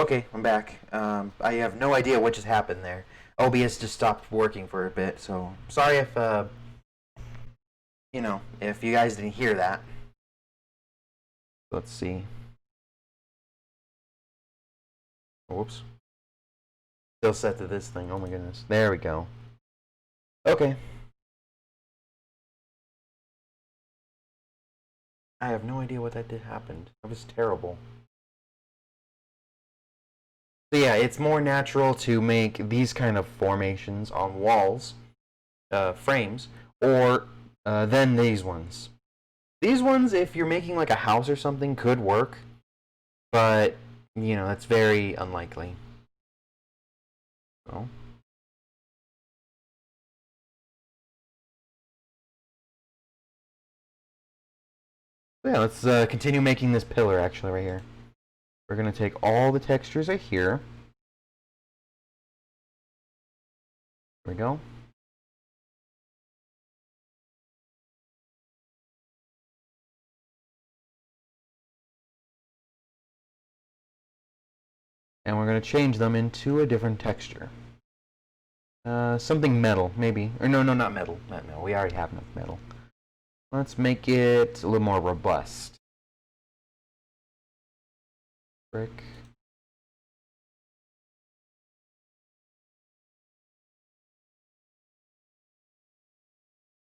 Okay, I'm back. I have no idea what just happened there. OBS just stopped working for a bit, so sorry if if you guys didn't hear that. Let's see. Whoops. Still set to this thing. Oh my goodness. There we go. Okay. I have no idea what that did happened. That was terrible. So yeah, it's more natural to make these kind of formations on walls, frames, or than these ones. These ones, if you're making like a house or something, could work, but that's very unlikely. So. Yeah, let's continue making this pillar actually right here. We're gonna take all the textures right here. There we go. And we're gonna change them into a different texture. Something metal, maybe. Or no, not metal. Not metal. We already have enough metal. Let's make it a little more robust. Brick.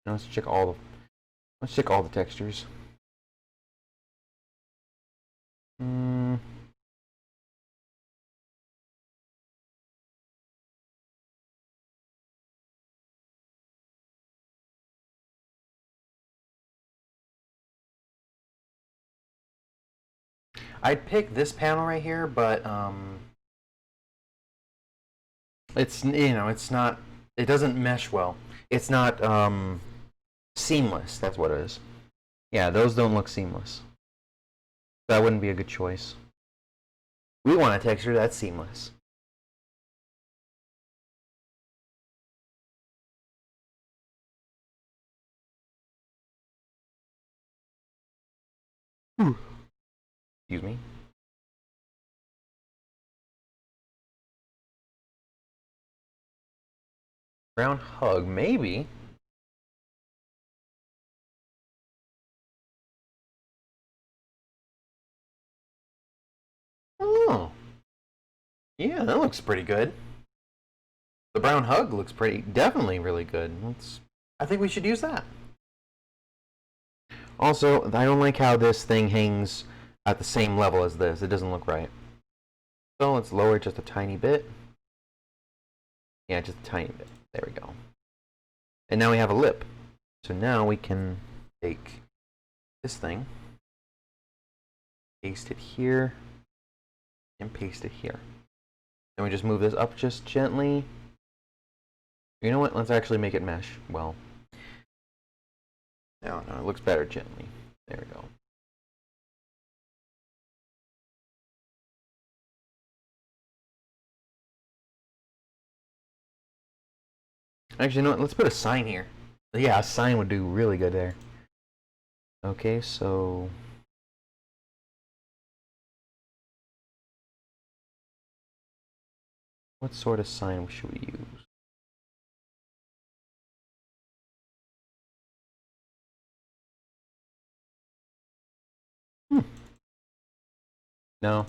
Now let's check all the textures. I'd pick this panel right here, but it's it's not. It doesn't mesh well. It's not seamless. That's what it is. Yeah, those don't look seamless. That wouldn't be a good choice. We want a texture that's seamless. Excuse me. Brown hug, maybe. Oh. Yeah, that looks pretty good. The brown hug looks definitely really good. I think we should use that. Also, I don't like how this thing hangs at the same level as this. It doesn't look right. So let's lower it just a tiny bit. Yeah, just a tiny bit. There we go. And now we have a lip. So now we can take this thing, paste it here, and paste it here. Then we just move this up just gently. You know what? Let's actually make it mesh well. No, it looks better gently. There we go. Actually, you know what? Let's put a sign here. Yeah, a sign would do really good there. Okay, so what sort of sign should we use? No.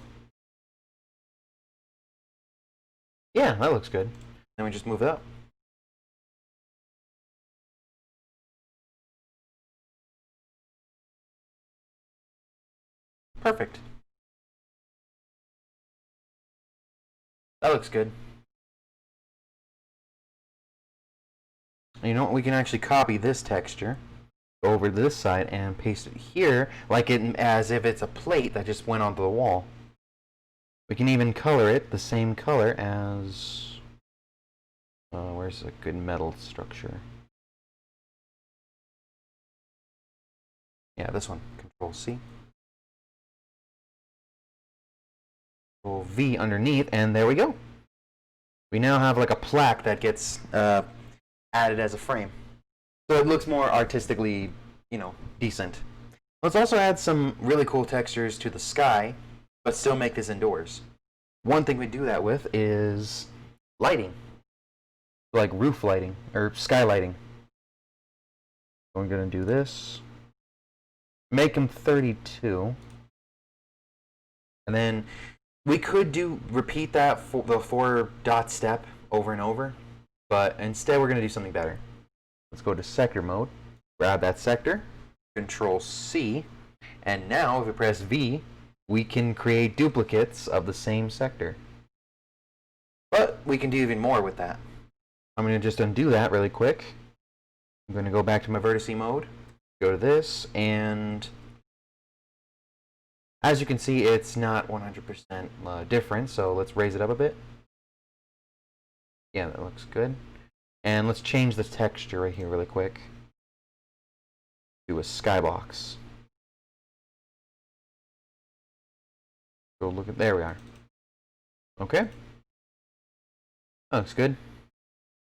Yeah, that looks good. Then we just move it up. Perfect. That looks good. You know what? We can actually copy this texture over this side and paste it here, like as if it's a plate that just went onto the wall. We can even color it the same color as. Where's a good metal structure? Yeah, this one. Control C. Control V underneath, and there we go. We now have like a plaque that gets added as a frame. So it looks more artistically, decent. Let's also add some really cool textures to the sky, but still make this indoors. One thing we do that with is lighting, like roof lighting or sky lighting. So we're going to do this. Make them 32. And then we could repeat that for the 4-dot step over and over, but instead we're going to do something better. Let's go to sector mode, grab that sector, Control C, and now if we press V, we can create duplicates of the same sector. But we can do even more with that. I'm going to just undo that really quick. I'm going to go back to my vertice mode, go to this, and as you can see, it's not 100% different, so let's raise it up a bit. Yeah, that looks good. And let's change the texture right here really quick. Do a skybox. Go look at, there we are. Okay. That looks good.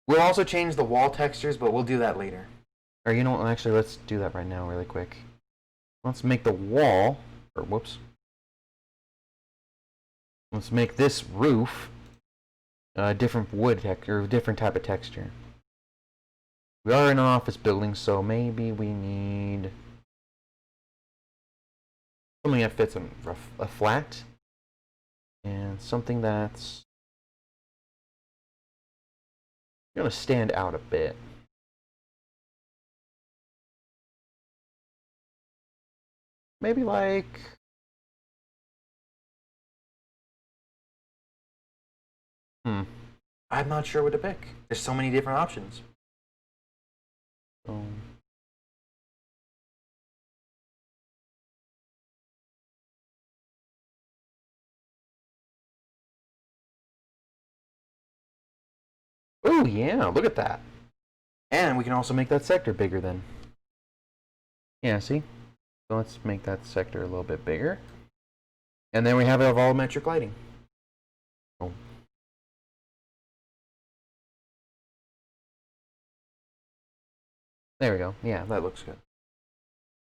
We'll also change the wall textures, but we'll do that later. Or you know what, actually let's do that right now really quick. Let's make the wall, or whoops. Let's make this roof a different wood texture, or a different type of texture. We are in an office building, so maybe we need something that fits a flat, and something that's going to stand out a bit. Maybe like I'm not sure what to pick. There's so many different options. Oh yeah, look at that. And we can also make that sector bigger then. Yeah, see? So let's make that sector a little bit bigger. And then we have our volumetric lighting. Oh. There we go. Yeah, that looks good.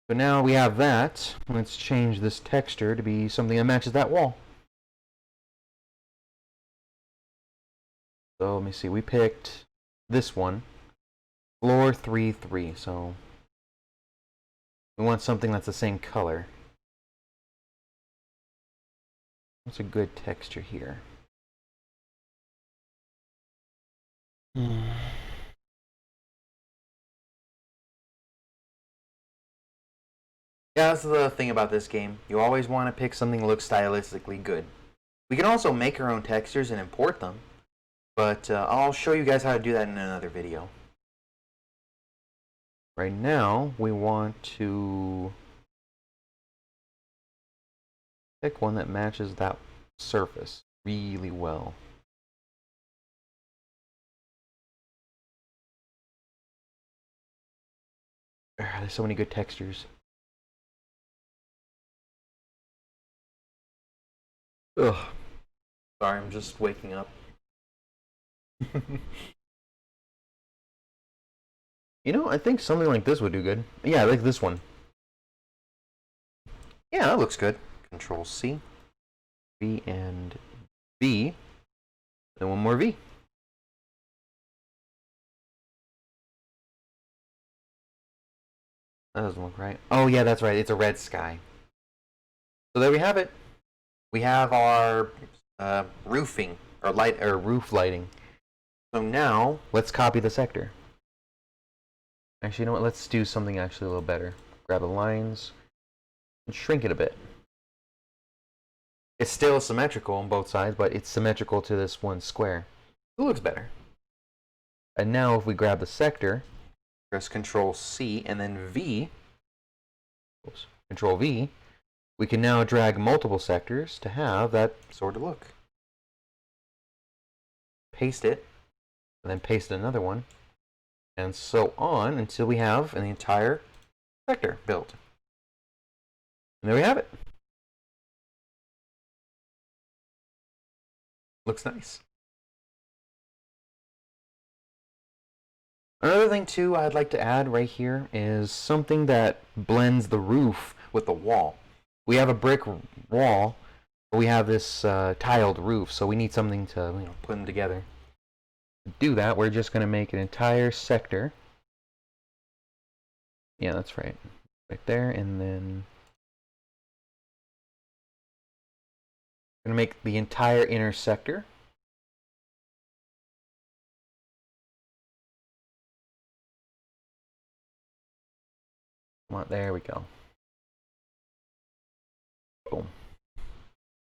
So now we have that. Let's change this texture to be something that matches that wall. So let me see. We picked this one. Floor 3-3. So we want something that's the same color. What's a good texture here? Yeah, that's the thing about this game. You always want to pick something that looks stylistically good. We can also make our own textures and import them, but I'll show you guys how to do that in another video. Right now, we want to pick one that matches that surface really well. There's so many good textures. Ugh. Sorry, I'm just waking up. You know, I think something like this would do good. Yeah, like this one. Yeah, that looks good. Control C, V and V, then one more V. That doesn't look right. Oh yeah, that's right. It's a red sky. So there we have it. We have our roofing or roof lighting. So now let's copy the sector. Actually, you know what? Let's do something actually a little better. Grab the lines and shrink it a bit. It's still symmetrical on both sides, but it's symmetrical to this one square. It looks better. And now if we grab the sector, press Control C and then V, oops, Control V, we can now drag multiple sectors to have that sort of look. Paste it, and then paste another one, and so on until we have an entire sector built. And there we have it. Looks nice. Another thing too I'd like to add right here is something that blends the roof with the wall. We have a brick wall, We have this tiled roof, so we need something to put them together. To do that, we're just going to make an entire sector. Yeah, that's right. Right there, and then we're going to make the entire inner sector. There we go. Boom.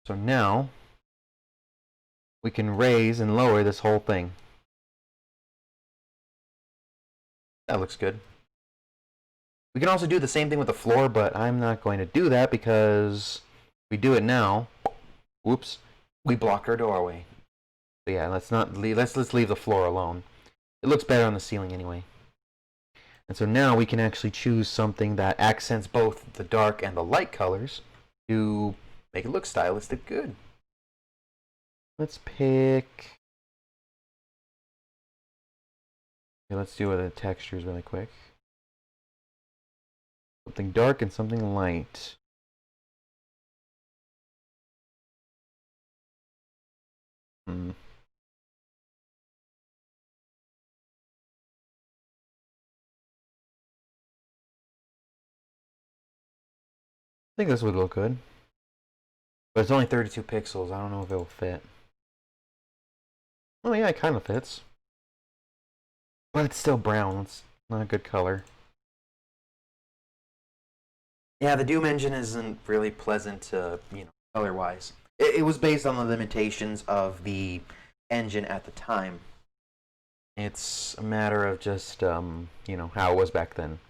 So now we can raise and lower this whole thing. That looks good. We can also do the same thing with the floor, but I'm not going to do that because if we do it now, whoops, we block our doorway. So yeah, let's leave the floor alone. It looks better on the ceiling anyway. And so now we can actually choose something that accents both the dark and the light colors to make it look stylistic good. Let's pick... Okay, let's do the textures really quick. Something dark and something light. I think this would look good. But it's only 32 pixels. I don't know if it will fit. Oh yeah, it kind of fits. But it's still brown. It's not a good color. Yeah, the Doom engine isn't really pleasant to, color-wise. It was based on the limitations of the engine at the time. It's a matter of just, how it was back then.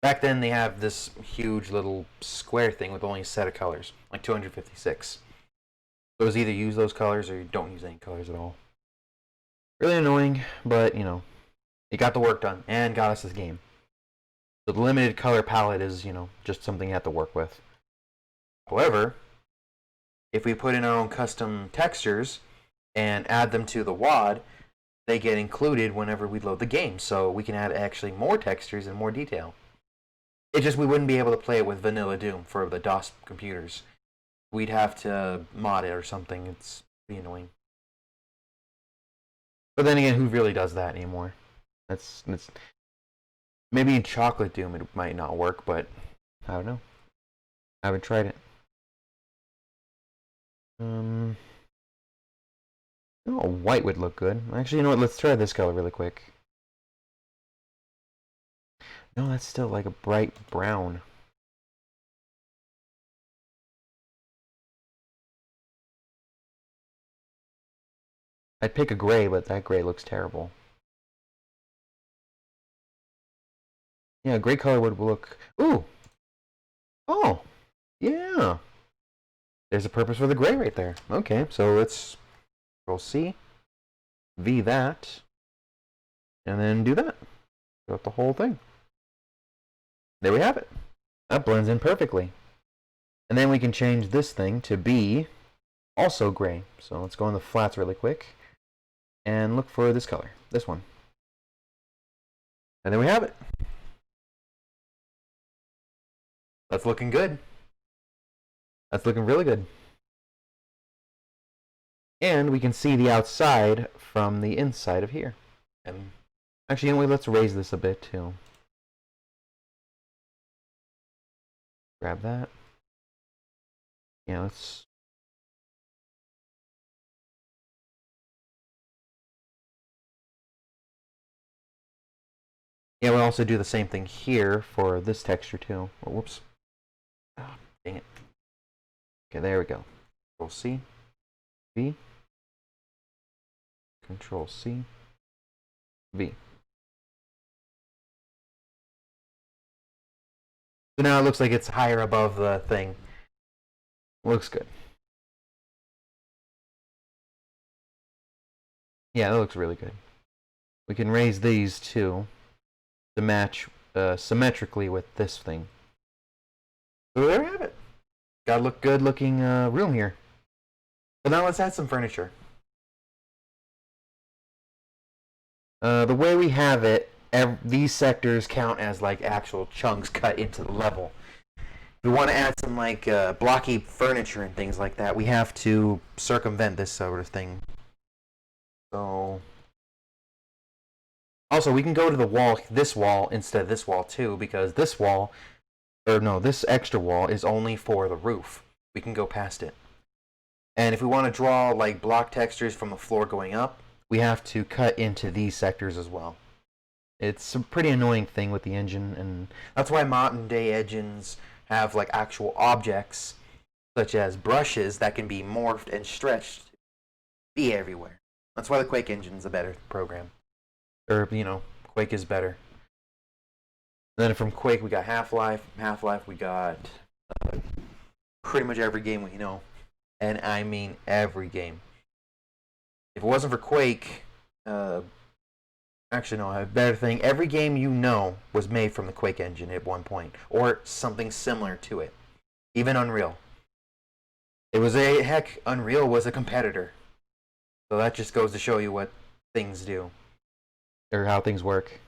Back then, they have this huge little square thing with only a set of colors, like 256. So it was either use those colors or you don't use any colors at all. Really annoying, but, it got the work done and got us this game. So the limited color palette is, just something you have to work with. However, if we put in our own custom textures and add them to the WAD, they get included whenever we load the game. So we can add actually more textures and more detail. It just we wouldn't be able to play it with vanilla Doom for the DOS computers. We'd have to mod it or something. It's pretty annoying. But then again, who really does that anymore? That's maybe in Chocolate Doom it might not work, but I don't know. I haven't tried it. Oh, white would look good. Actually, you know what? Let's try this color really quick. No, that's still like a bright brown. I'd pick a gray, but that gray looks terrible. Yeah, gray color would look... Ooh! Oh! Yeah! There's a purpose for the gray right there. Okay, so let's Control C, V that, and then do that. Throughout the whole thing. There we have it. That blends in perfectly. And then we can change this thing to be also gray. So let's go in the flats really quick and look for this color, this one. And there we have it. That's looking good. That's looking really good. And we can see the outside from the inside of here. And actually, anyway, let's raise this a bit too. Grab that. Yeah, let's... Yeah, we'll also do the same thing here for this texture too. Oh, whoops. Oh, dang it. Okay, there we go. Control C, V, Control C, V. So now it looks like it's higher above the thing. Looks good. Yeah, that looks really good. We can raise these too to match symmetrically with this thing. So there we have it. Got a good looking room here. So now let's add some furniture. The way we have it, these sectors count as like actual chunks cut into the level. we want to add some like blocky furniture and things like that, we have to circumvent this sort of thing. So also we can go to the wall, this wall instead of this wall too, because this wall, or no, this extra wall is only for the roof. We can go past it. And if we want to draw like block textures from the floor going up, we have to cut into these sectors as well. It's a pretty annoying thing with the engine, and that's why modern day engines have like actual objects such as brushes that can be morphed and stretched to be everywhere. That's why the Quake engine's a better program. Or, you know, Quake is better. And then from Quake we got Half-Life. Half-Life we got pretty much every game we know. And I mean every game. If it wasn't for Quake, actually no, I have a better thing. Every game you know was made from the Quake engine at one point, or something similar to it. Even Unreal. It was Unreal was a competitor. So that just goes to show you what things do. Or how things work.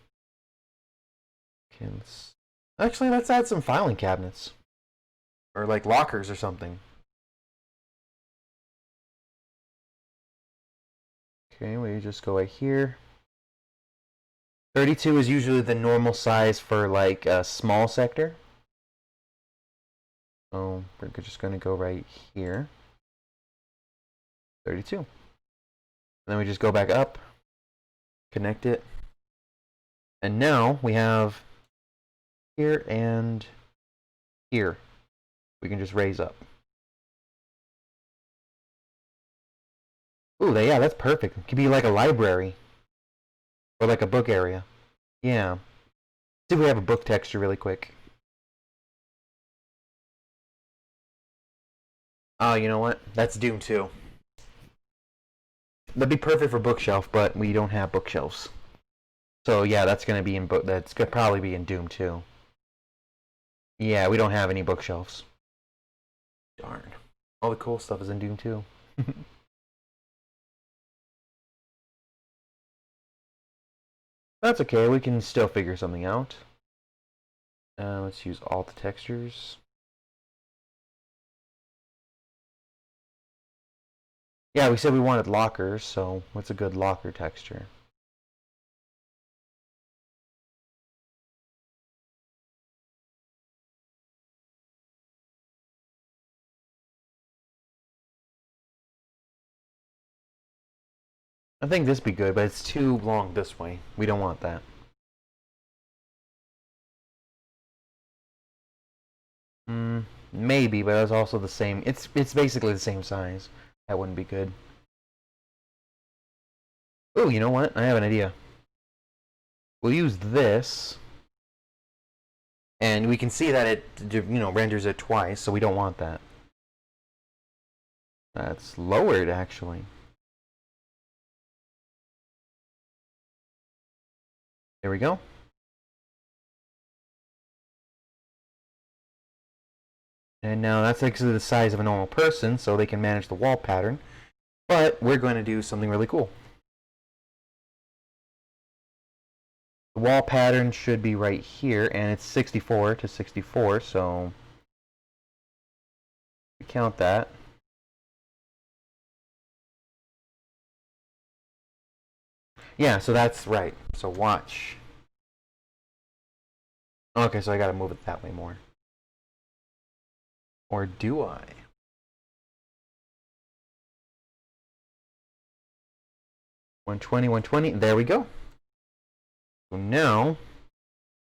Actually, let's add some filing cabinets. Or like lockers or something. Okay, we just go right here. 32 is usually the normal size for like a small sector. So we're just going to go right here. 32. And then we just go back up, connect it. And now we have here and here. We can just raise up. Ooh, yeah, that's perfect. It could be like a library. Or like a book area. Yeah. See if we have a book texture really quick. Oh, you know what? That's Doom 2. That'd be perfect for bookshelf, but we don't have bookshelves. So yeah, that's gonna be in that's gonna probably be in Doom 2. Yeah, we don't have any bookshelves. Darn. All the cool stuff is in Doom 2. That's okay, we can still figure something out. Let's use all the textures. Yeah, we said we wanted lockers, so what's a good locker texture? I think this would be good, but it's too long this way. We don't want that. Maybe, but it's also the same. It's basically the same size. That wouldn't be good. Oh, you know what? I have an idea. We'll use this, and we can see that it, you know, renders it twice, so we don't want that. That's lowered, actually. There we go. And now that's actually the size of a normal person, so they can manage the wall pattern. But we're going to do something really cool. The wall pattern should be right here, and it's 64 to 64, so we count that. Yeah, so that's right. So watch. Okay, so I gotta move it that way more. Or do I? $120. There we go. So now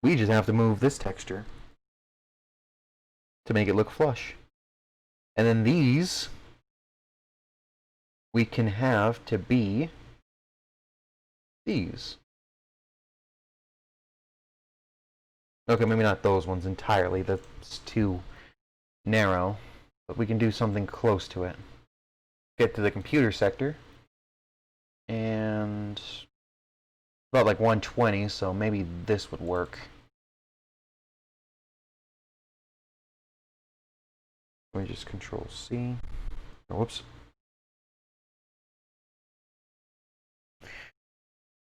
we just have to move this texture to make it look flush. And then these we can have to be these. Okay, maybe not those ones entirely. That's too narrow. But we can do something close to it. Get to the computer sector. And about like 120, so maybe this would work. Let me just Control C. Oh, whoops.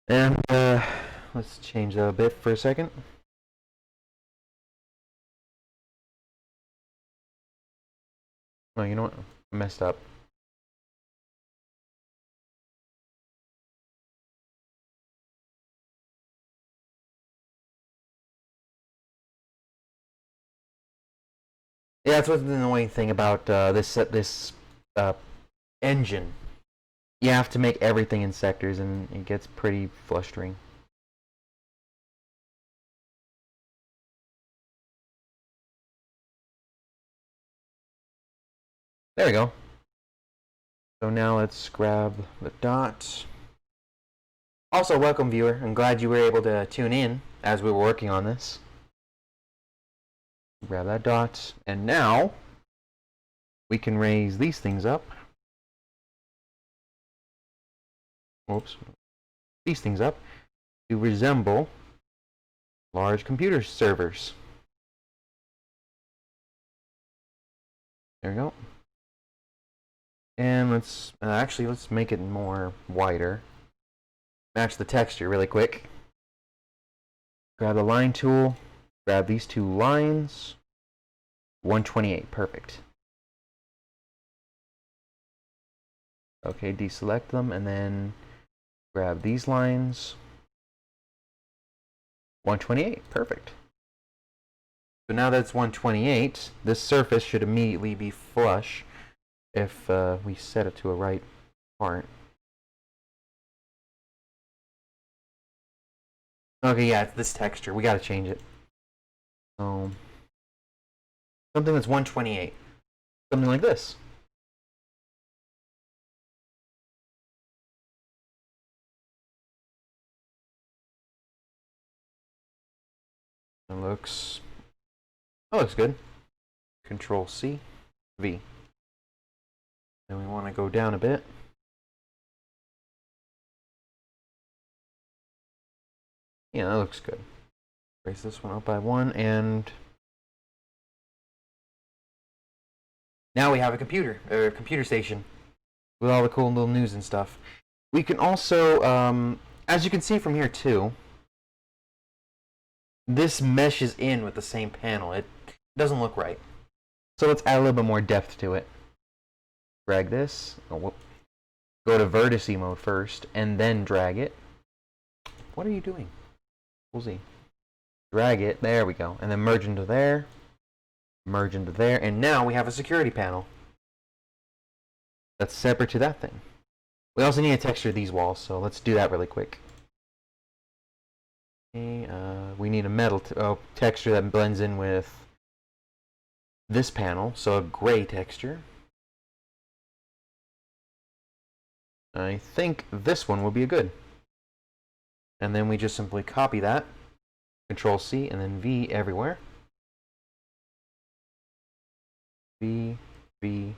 And let's change that a bit for a second. Oh, you know what? I messed up. Yeah, that's what's the annoying thing about this uh, engine. You have to make everything in sectors, and it gets pretty frustrating. There we go. So now let's grab the dot. Also, welcome viewer. I'm glad you were able to tune in as we were working on this. Grab that dot, and now we can raise these things up. Oops. These things up to resemble large computer servers. There we go. And let's actually let's make it more wider. Match the texture really quick. Grab the line tool. Grab these two lines. 128, perfect. Okay, deselect them and then grab these lines. 128, perfect. So now that's 128, this surface should immediately be flush if we set it to a right part. Okay, yeah, it's this texture. We gotta change it. So, something that's 128. Something like this. That looks good. Control C, V. Then we want to go down a bit. Yeah, that looks good. Raise this one up by 1, and now we have a computer station with all the cool little news and stuff. We can also, as you can see from here too, this meshes in with the same panel. It doesn't look right. So let's add a little bit more depth to it. Drag this. Oh, go to vertice mode first, and then drag it. What are you doing? We'll see. Drag it. There we go. And then merge into there. Merge into there. And now we have a security panel that's separate to that thing. We also need to texture these walls, so let's do that really quick. Okay, we need a metal texture that blends in with this panel, so a gray texture. I think this one will be good. And then we just simply copy that, Control C, and then V everywhere. V, V,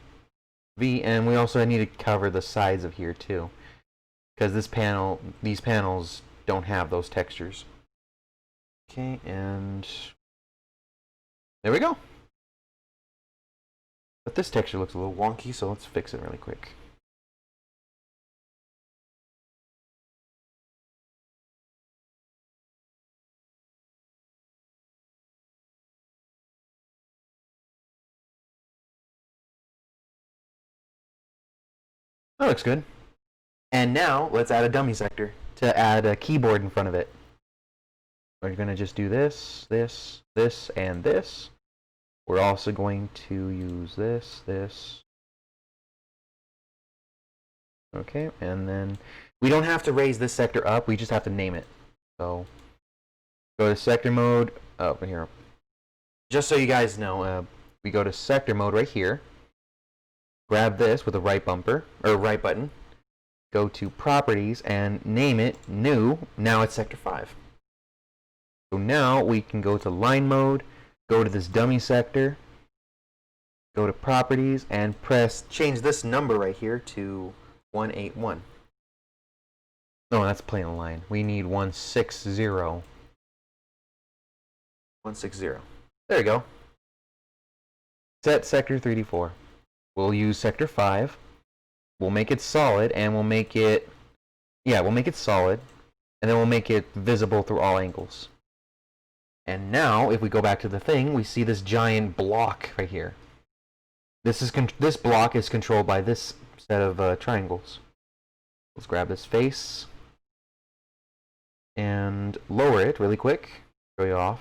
V, and we also need to cover the sides of here too, because these panels don't have those textures. Okay, and there we go. But this texture looks a little wonky, so let's fix it really quick. That looks good. And now let's add a dummy sector to add a keyboard in front of it. We're going to just do this, this, this, and this. We're also going to use this, this. Okay, and then we don't have to raise this sector up, we just have to name it. So go to sector mode, over here. Just so you guys know, we go to sector mode right here. Grab this with a right bumper, or right button. Go to properties and name it new. Now it's sector 5. So now we can go to line mode, go to this dummy sector, go to properties, and change this number right here to 181. No, that's plain a line. We need 160. 160. There you go. Set sector 3D4. We'll use sector 5. We'll make it solid, and we'll make it solid, and then we'll make it visible through all angles. And now, if we go back to the thing, we see this giant block right here. This block is controlled by this set of triangles. Let's grab this face and lower it really quick. Show you off.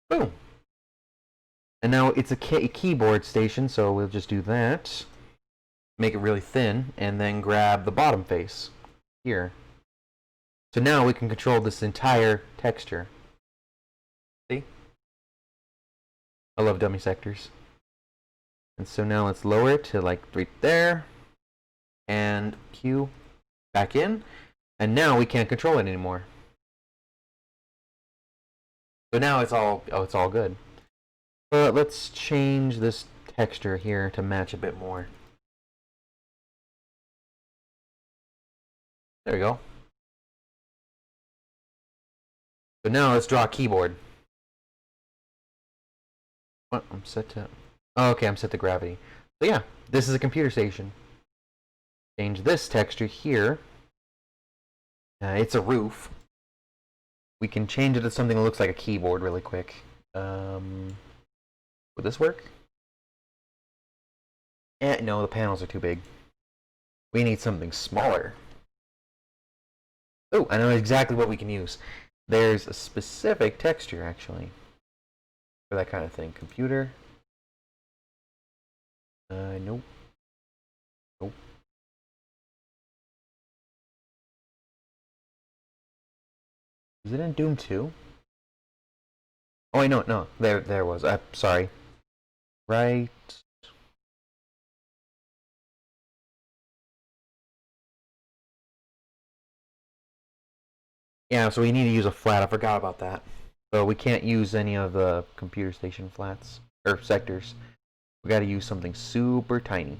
Boom. And now it's a keyboard station, so we'll just do that. Make it really thin, and then grab the bottom face here. So now we can control this entire texture. See? I love dummy sectors. And so now let's lower it to like right there. And Q back in. And now we can't control it anymore. So now it's all good. But let's change this texture here to match a bit more. There we go. So now let's draw a keyboard. What? I'm set to... Oh, okay, I'm set to gravity. So yeah, this is a computer station. Change this texture here. It's a roof. We can change it to something that looks like a keyboard really quick. Would this work? No, the panels are too big. We need something smaller. Oh, I know exactly what we can use. There's a specific texture, actually, for that kind of thing. Computer. Nope. Nope. Is it in Doom 2? Oh, wait, no. There was. Sorry. Right. Yeah, so we need to use a flat. I forgot about that. So we can't use any of the computer station flats or sectors. We got to use something super tiny.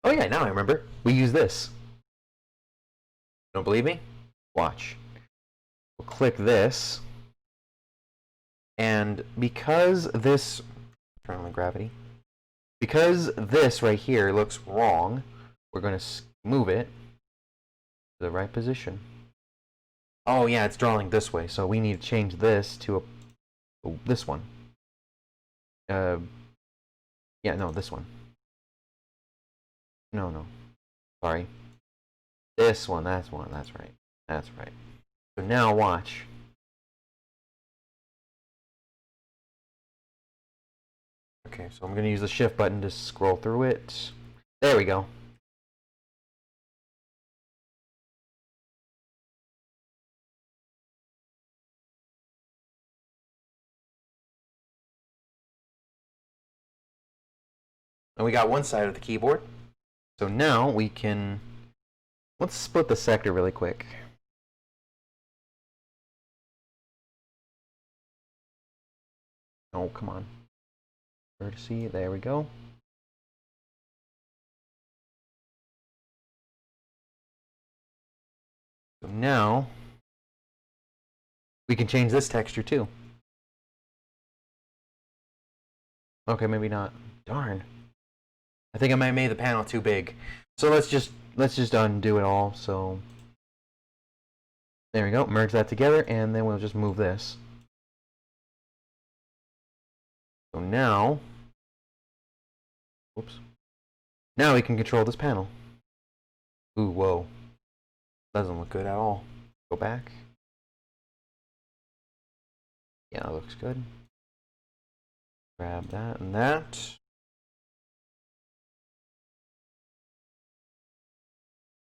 Oh yeah, now I remember. We use this. Don't believe me? Watch. We'll click this. And because this... Turn on the gravity. Because this right here looks wrong, we're going to move it to the right position. Oh yeah, it's drawing this way, so we need to change this to this one. Yeah, no, this one. No. Sorry. This one, that's right. That's right. So now watch. Okay, so I'm going to use the shift button to scroll through it. There we go. And we got one side of the keyboard. So now we can... Let's split the sector really quick. Oh, come on. Vertice, there we go. So now we can change this texture too. Okay, maybe not. Darn. I think I might have made the panel too big. So let's just undo it all. So there we go. Merge that together, and then we'll just move this. So now, whoops. Now we can control this panel. Ooh, whoa. Doesn't look good at all. Go back. Yeah, it looks good. Grab that and that.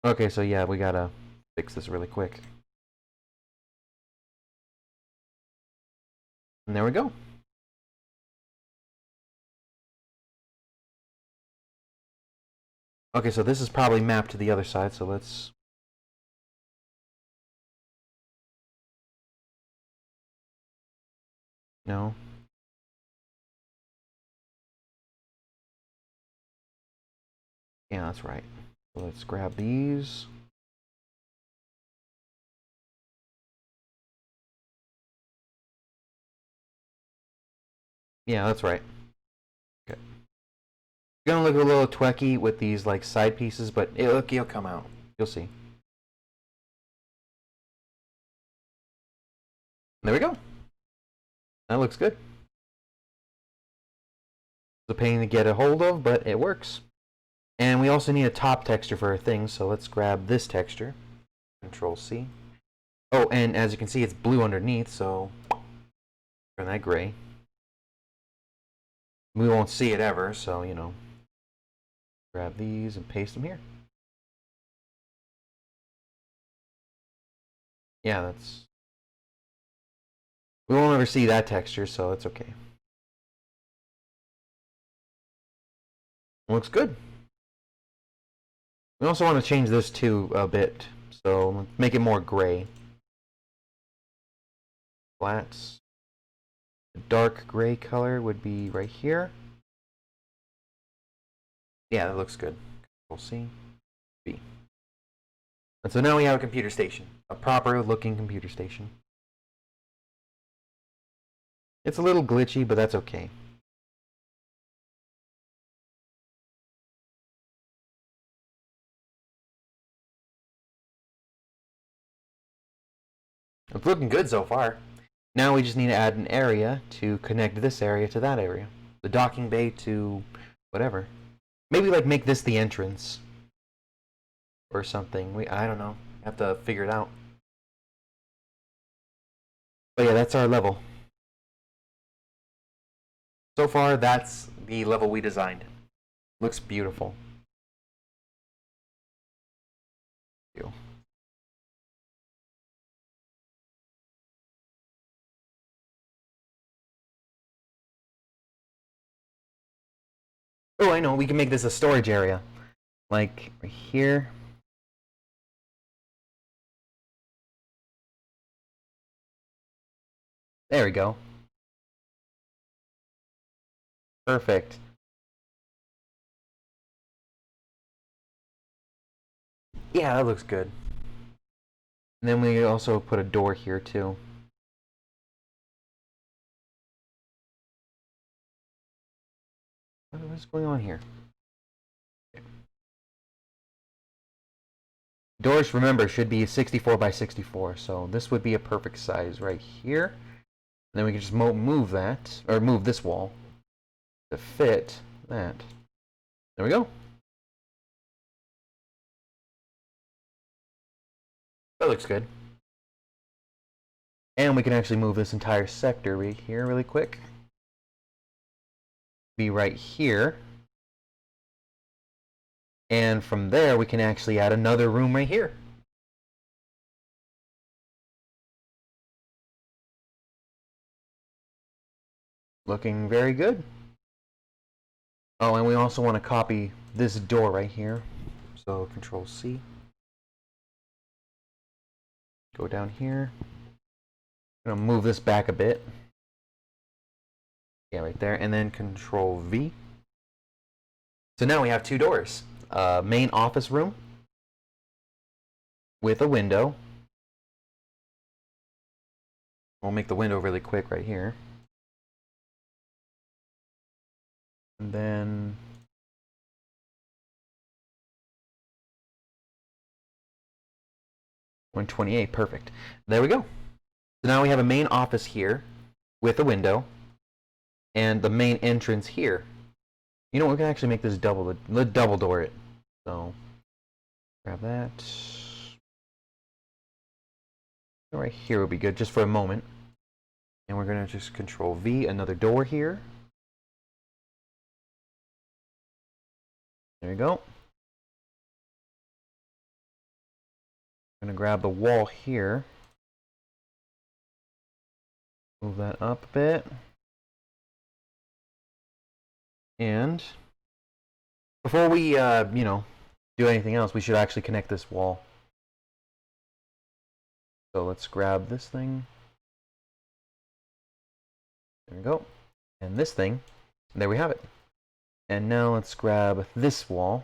Okay, so yeah, we gotta fix this really quick. And there we go. Okay, so this is probably mapped to the other side, so let's... No. Yeah, that's right. So let's grab these. Yeah, that's right. Okay. It's gonna look a little twacky with these like side pieces, but it'll come out. You'll see. There we go. That looks good. It's a pain to get a hold of, but it works. And we also need a top texture for our thing, so let's grab this texture. Control C. Oh, and as you can see, it's blue underneath, so turn that gray. We won't see it ever, so, you know, grab these and paste them here. Yeah, that's... We won't ever see that texture, so it's okay. Looks good. We also want to change this too a bit, so make it more gray. Flats. The dark gray color would be right here. Yeah, that looks good. Control C, B. And so now we have a computer station, a proper looking computer station. It's a little glitchy, but that's okay. It's looking good so far. Now we just need to add an area to connect this area to that area. The docking bay to whatever. Maybe like make this the entrance or something. I don't know. Have to figure it out. But yeah, that's our level. So far, that's the level we designed. Looks beautiful. Oh, I know. We can make this a storage area. Like right here. There we go. Perfect. Yeah, that looks good. And then we also put a door here too. What's going on here? Doors, remember, should be 64 by 64, so this would be a perfect size right here. And then we can just move that, or move this wall to fit that. There we go. That looks good. And we can actually move this entire sector right here really quick. Be right here. And from there, we can actually add another room right here. Looking very good. Oh, and we also want to copy this door right here. So Control C. Go down here. I'm gonna move this back a bit. Yeah, right there. And then Control V. So now we have two doors. Main office room with a window. We'll make the window really quick right here. And then 128, perfect. There we go. So now we have a main office here with a window and the main entrance here. You know what, we can actually make this double door it. So grab that. Right here would be good just for a moment. And we're gonna just Control V, another door here. There you go. I'm gonna grab the wall here. Move that up a bit. And before we, you know, do anything else, we should actually connect this wall. So let's grab this thing. There we go. And this thing. And there we have it. And now let's grab this wall.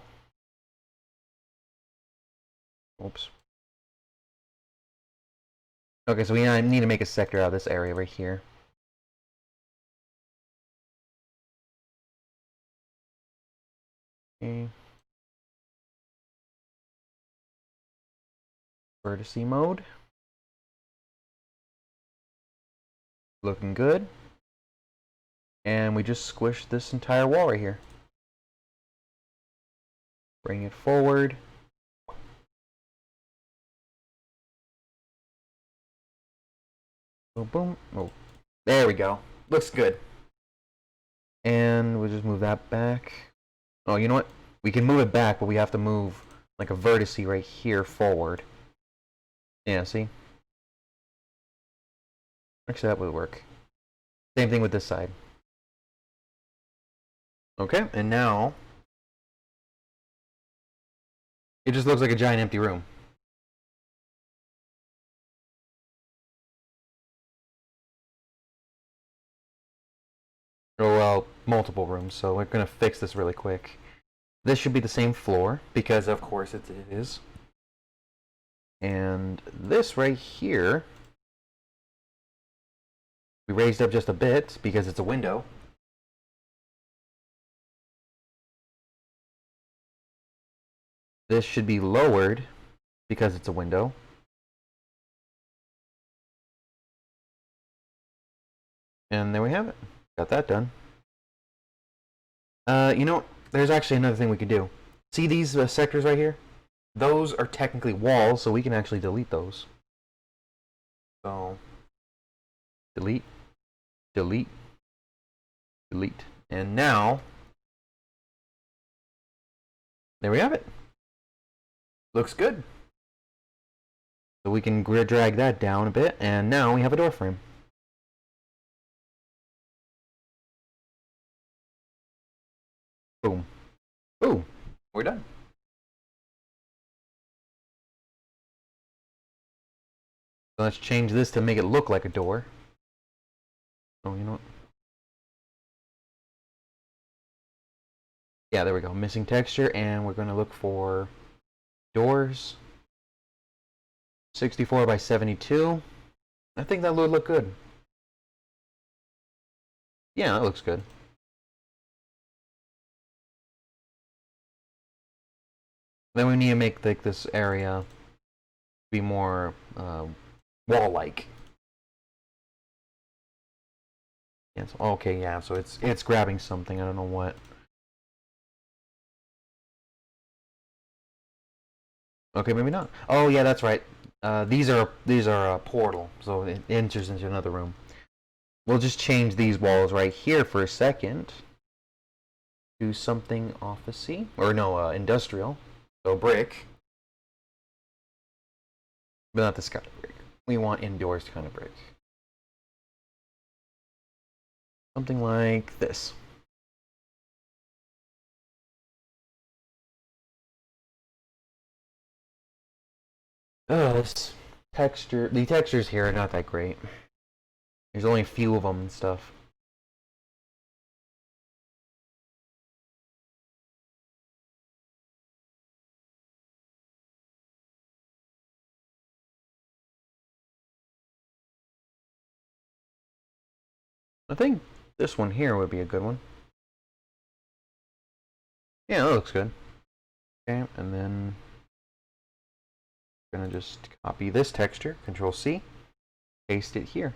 Oops. Okay, so we need to make a sector out of this area right here. Okay. Vertice mode. Looking good. And we just squished this entire wall right here. Bring it forward. Boom, boom. Oh, there we go. Looks good. And we'll just move that back. Oh, you know what? We can move it back, but we have to move like a vertice right here forward. Yeah, see? Actually, that would work. Same thing with this side. Okay, and now it just looks like a giant empty room. Or, well, multiple rooms, so we're going to fix this really quick. This should be the same floor, because of course it is. And this right here, we raised up just a bit, because it's a window. This should be lowered, because it's a window. And there we have it. Got that done. You know, there's actually another thing we could do. See these sectors right here? Those are technically walls, so we can actually delete those. So, delete, delete, delete. And now, there we have it. Looks good. So we can drag that down a bit, and now we have a door frame. Boom. Boom. We're done. So let's change this to make it look like a door. Oh, you know what? Yeah, there we go. Missing texture, and we're going to look for doors. 64 by 72. I think that would look good. Yeah, that looks good. Then we need to make like this area be more wall-like. Yes. Okay, yeah. So it's grabbing something. I don't know what. Okay, maybe not. Oh yeah, that's right. These are a portal, so it enters into another room. We'll just change these walls right here for a second. Do something officey, or no, industrial. So brick, but not this kind of brick. We want indoors kind of brick. Something like this. Oh, this texture. The textures here are not that great. There's only a few of them and stuff. I think this one here would be a good one. Yeah, that looks good. Okay, and then I'm gonna just copy this texture, Control C, paste it here.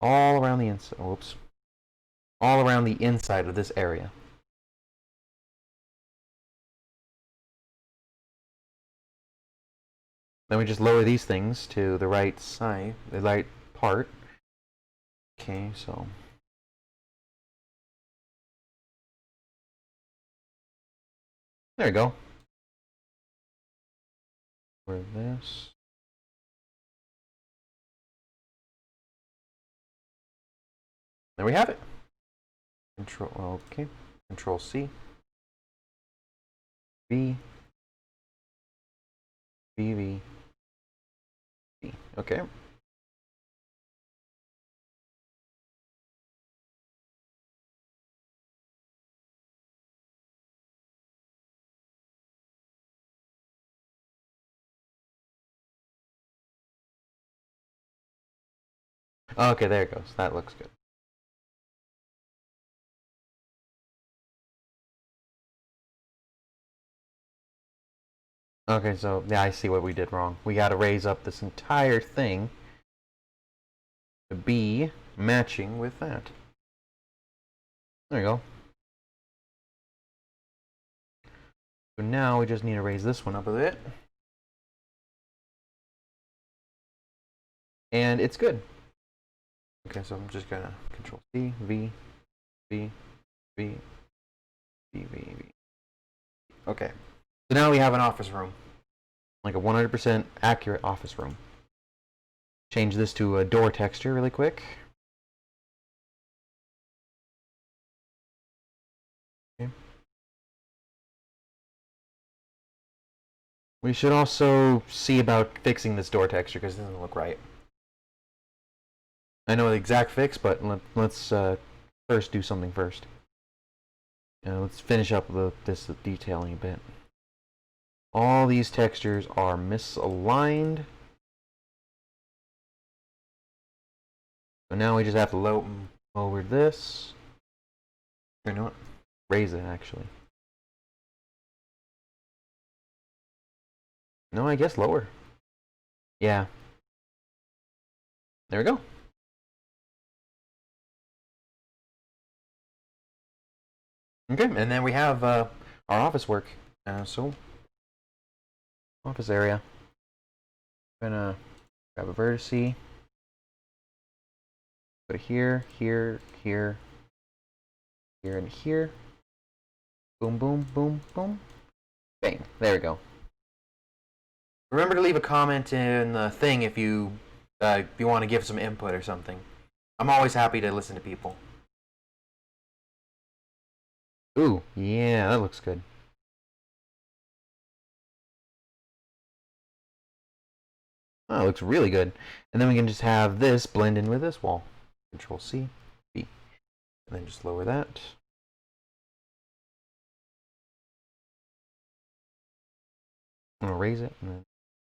All around the inside. Whoops. All around the inside of this area. Then we just lower these things to the right side, the right part. Okay, so there we go. For this. There we have it. Okay. Control C. V. V. V. V. Okay. Okay, there it goes. That looks good. Okay, so yeah, I see what we did wrong. We got to raise up this entire thing. to be matching with that. There you go. So now we just need to raise this one up a bit. And it's good. Okay, so I'm just gonna Control C, V, V, V, V, V, V. Okay. So now we have an office room. Like a 100% accurate office room. Change this to a door texture really quick. Okay. We should also see about fixing this door texture because it doesn't look right. I know the exact fix, but let's first do something first. Let's finish up this detailing a bit. All these textures are misaligned. So now we just have to lower this. You know what? Raise it, actually. No, I guess lower. Yeah. There we go. Okay, and then we have our office work. So, office area. I'm gonna grab a vertice. Put it here, here, here, here, and here. Boom, boom, boom, boom. Bang. There we go. Remember to leave a comment in the thing if you want to give some input or something. I'm always happy to listen to people. Ooh, yeah, that looks good. Oh, it looks really good. And then we can just have this blend in with this wall. Control C, B. And then just lower that. I'm gonna raise it, and then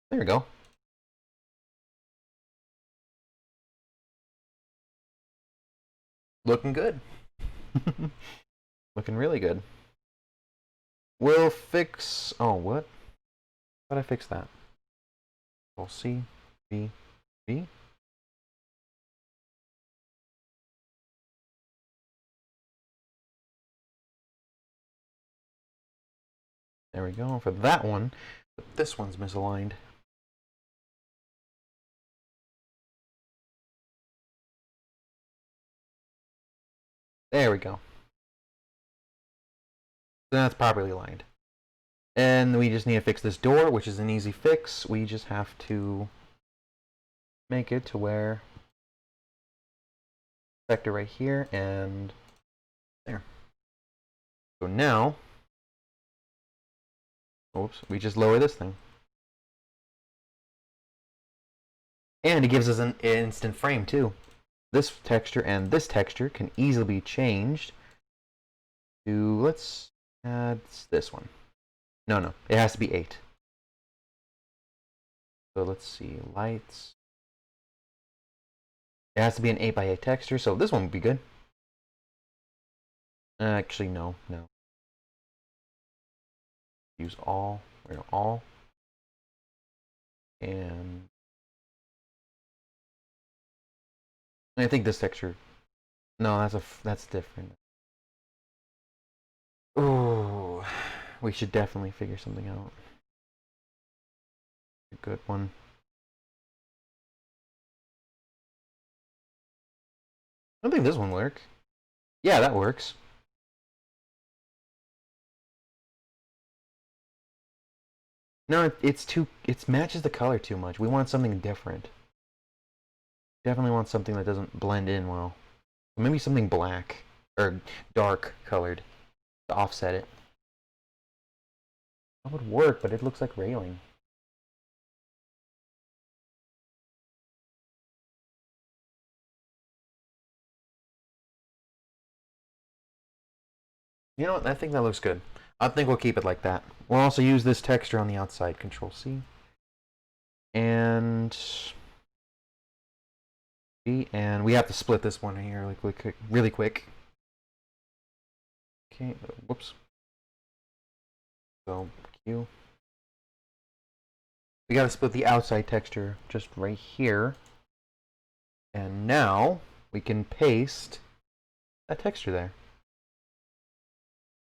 there we go. Looking good. Looking really good. We'll fix. Oh, what? How did I fix that? Control C, B, B. There we go for that one. But this one's misaligned. There we go. So that's properly aligned. And we just need to fix this door, which is an easy fix. We just have to make it to where sector right here and there. So now, oops, we just lower this thing. And it gives us an instant frame too. This texture and this texture can easily be changed to, let's add this one. No, it has to be 8. So let's see, lights. It has to be an 8x8 texture, so this one would be good. Actually, no. Use all, all. And I think this texture, no, that's different. Ooh, we should definitely figure something out. A good one. I don't think this one works. Yeah, that works. No, it matches the color too much. We want something different. Definitely want something that doesn't blend in well. Maybe something black or dark colored to offset it. That would work, but it looks like railing. You know what? I think that looks good. I think we'll keep it like that. We'll also use this texture on the outside. Control C. And we have to split this one here really quick. Okay, whoops. So Q. We gotta split the outside texture just right here. And now we can paste that texture there.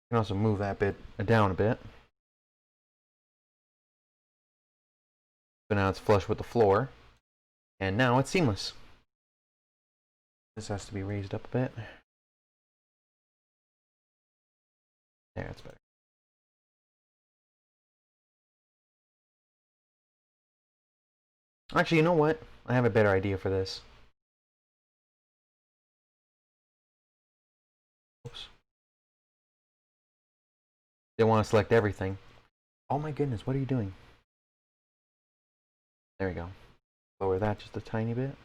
You can also move that bit down a bit. So now it's flush with the floor. And now it's seamless. This has to be raised up a bit. There, that's better. Actually, you know what? I have a better idea for this. Oops. They want to select everything. Oh my goodness, what are you doing? There we go. Lower that just a tiny bit.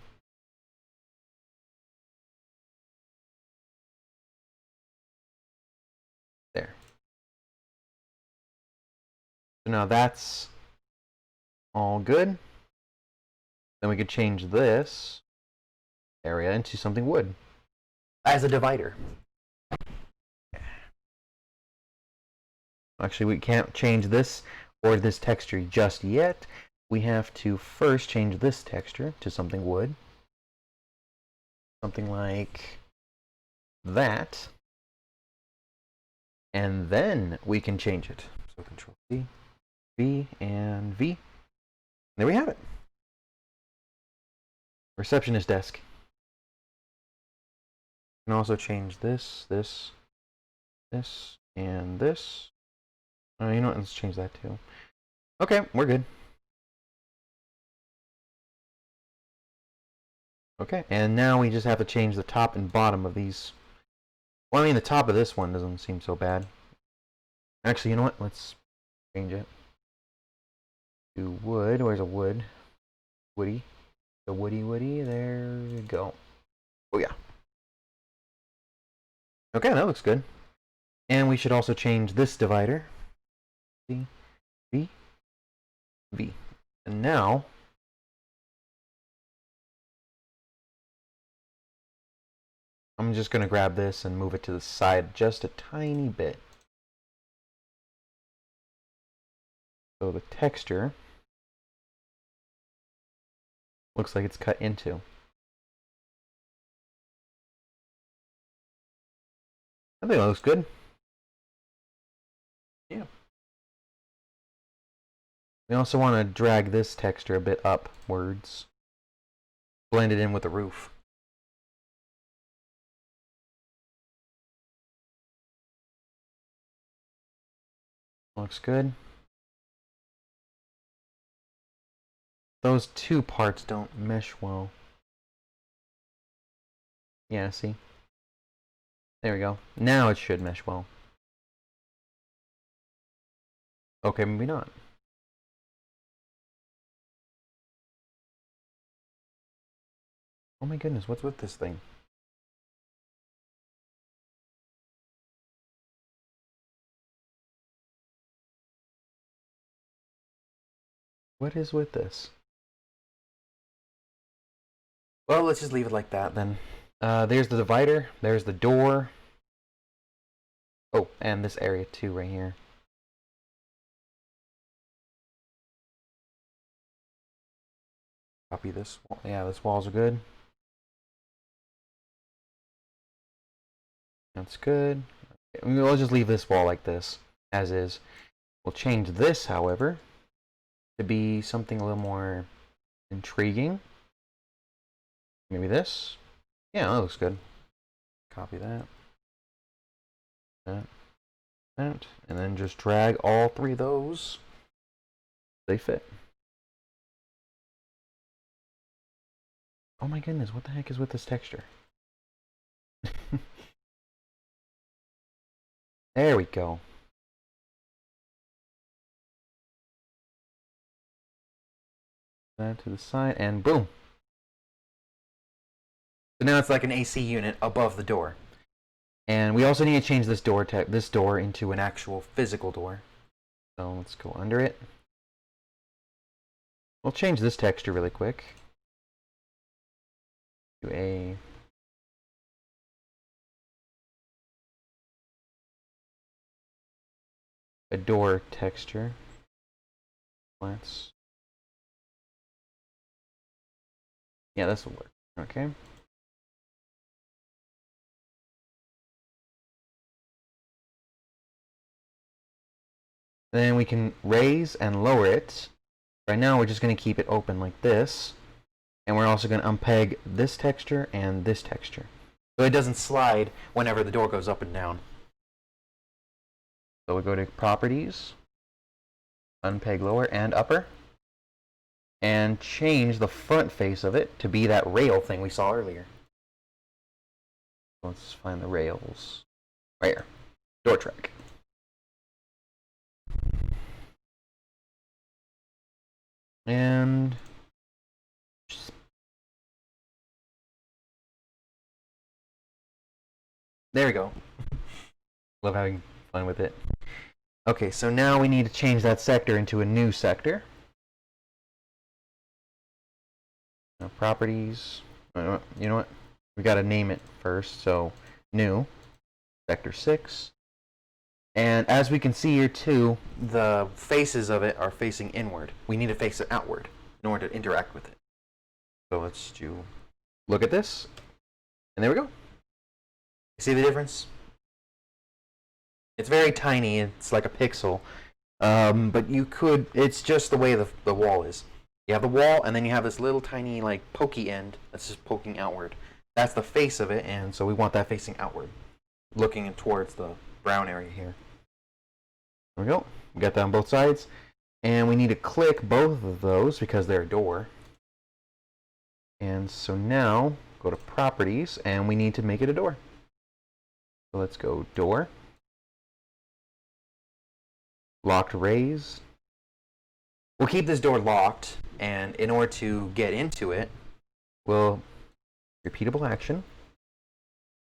There. So now that's all good. Then we could change this area into something wood as a divider. Actually, we can't change this or this texture just yet. We have to first change this texture to something wood. Something like that. And then we can change it. So Control V, V, and V. There we have it. Receptionist desk. You can also change this, this, this, and this. You know what? Let's change that too. Okay, we're good. Okay, and now we just have to change the top and bottom of these. Well, I mean, the top of this one doesn't seem so bad. Actually, you know what? Let's change it to wood. Where's a wood? Woody. The woody. There you go. Oh, yeah. Okay, that looks good. And we should also change this divider. V, V, V. And now I'm just going to grab this and move it to the side just a tiny bit. So the texture looks like it's cut into. I think that looks good. Yeah. We also want to drag this texture a bit upwards. Blend it in with the roof. Looks good. Those two parts don't mesh well. Yeah, see? There we go. Now it should mesh well. Okay, maybe not. Oh my goodness, what's with this thing? What is with this? Well, let's just leave it like that then. There's the divider. There's the door. Oh, and this area too right here. Copy this wall. Yeah, this walls are good. That's good. We'll just leave this wall like this, as is. We'll change this, however, to be something a little more intriguing. Maybe this. Yeah, that looks good. Copy that. That. That. And then just drag all three of those. They fit. Oh my goodness, what the heck is with this texture? There we go. That to the side, and boom. So now it's like an AC unit above the door. And we also need to change this door into an actual physical door. So let's go under it. We'll change this texture really quick to a door texture. Let's. Yeah, this will work. Okay. Then we can raise and lower it. Right now we're just going to keep it open like this. And we're also going to unpeg this texture and this texture, so it doesn't slide whenever the door goes up and down. So we go to Properties, unpeg lower and upper, and change the front face of it to be that rail thing we saw earlier. Let's find the rails. Right here. Door track. And there we go. Love having fun with it. Okay, so now we need to change that sector into a new sector. Now, properties. You know what? We got to name it first. So new sector 6. And as we can see here too, the faces of it are facing inward. We need to face it outward in order to interact with it. So let's do look at this, and there we go. See the difference? It's very tiny. It's like a pixel, but you could. It's just the way the wall is. You have the wall, and then you have this little tiny like pokey end that's just poking outward. That's the face of it, and so we want that facing outward, looking towards the brown area here. There we go. We got that on both sides, and we need to click both of those because they're a door. And so now go to Properties, and we need to make it a door. So let's go Door, Locked Raise. We'll keep this door locked, and in order to get into it, we'll repeatable action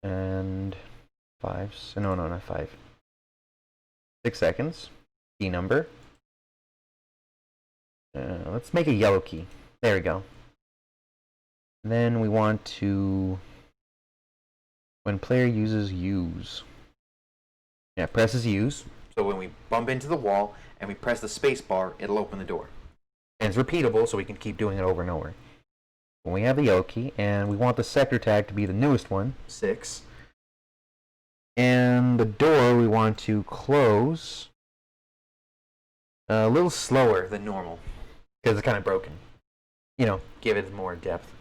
and 5. No, not 5. 6 seconds. Key number. Let's make a yellow key. There we go. And then we want to, when player uses use. Yeah, presses use. So when we bump into the wall and we press the space bar, it'll open the door. And it's repeatable, so we can keep doing it over and over. When we have the yellow key, and we want the sector tag to be the newest one, 6. And the door we want to close a little slower than normal, because it's kind of broken. You know, give it more depth.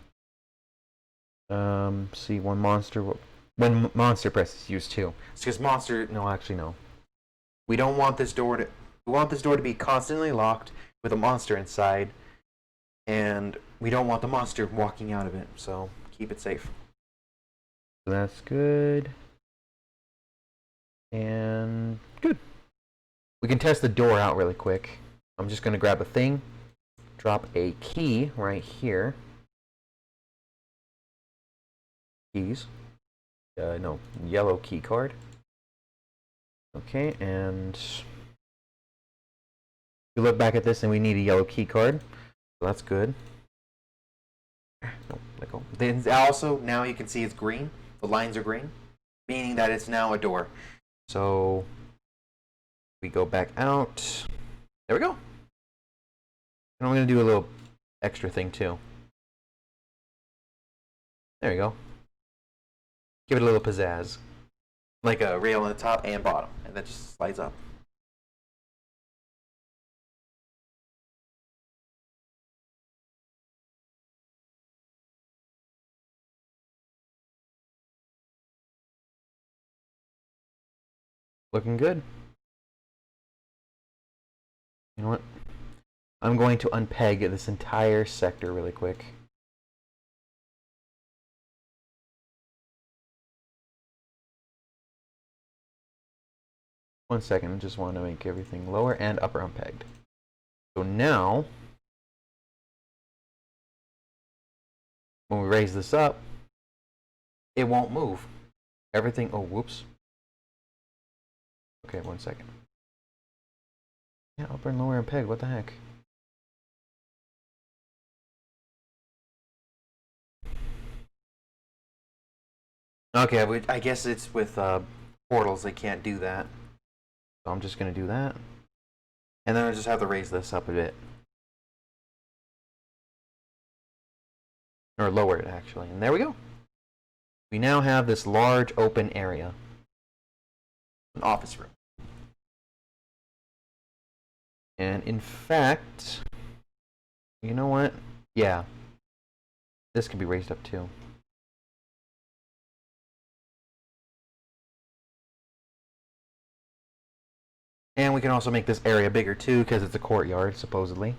See, when monster presses use 2. It's because monster. No, actually no. We don't want this door to. We want this door to be constantly locked with a monster inside, and we don't want the monster walking out of it. So keep it safe. So that's good. And good. We can test the door out really quick. I'm just going to grab a thing, drop a key right here. Keys. No, yellow key card. Okay, and you look back at this and we need a yellow key card. So that's good. No, let go. Then also, now you can see it's green. The lines are green, meaning that it's now a door. So we go back out. There we go. And I'm going to do a little extra thing too. There you go. Give it a little pizzazz. Like a rail on the top and bottom. And that just slides up. Looking good. You know what? I'm going to unpeg this entire sector really quick. One second, I just want to make everything lower and upper unpegged. So now, when we raise this up, it won't move. Everything, oh, whoops. Okay, one second. Yeah, upper and lower unpegged, what the heck? Okay, I guess it's with portals, they can't do that. So I'm just going to do that. And then I just have to raise this up a bit. Or lower it, actually. And there we go. We now have this large open area. An office room. And in fact, you know what? Yeah. This can be raised up too. And we can also make this area bigger too, because it's a courtyard, supposedly.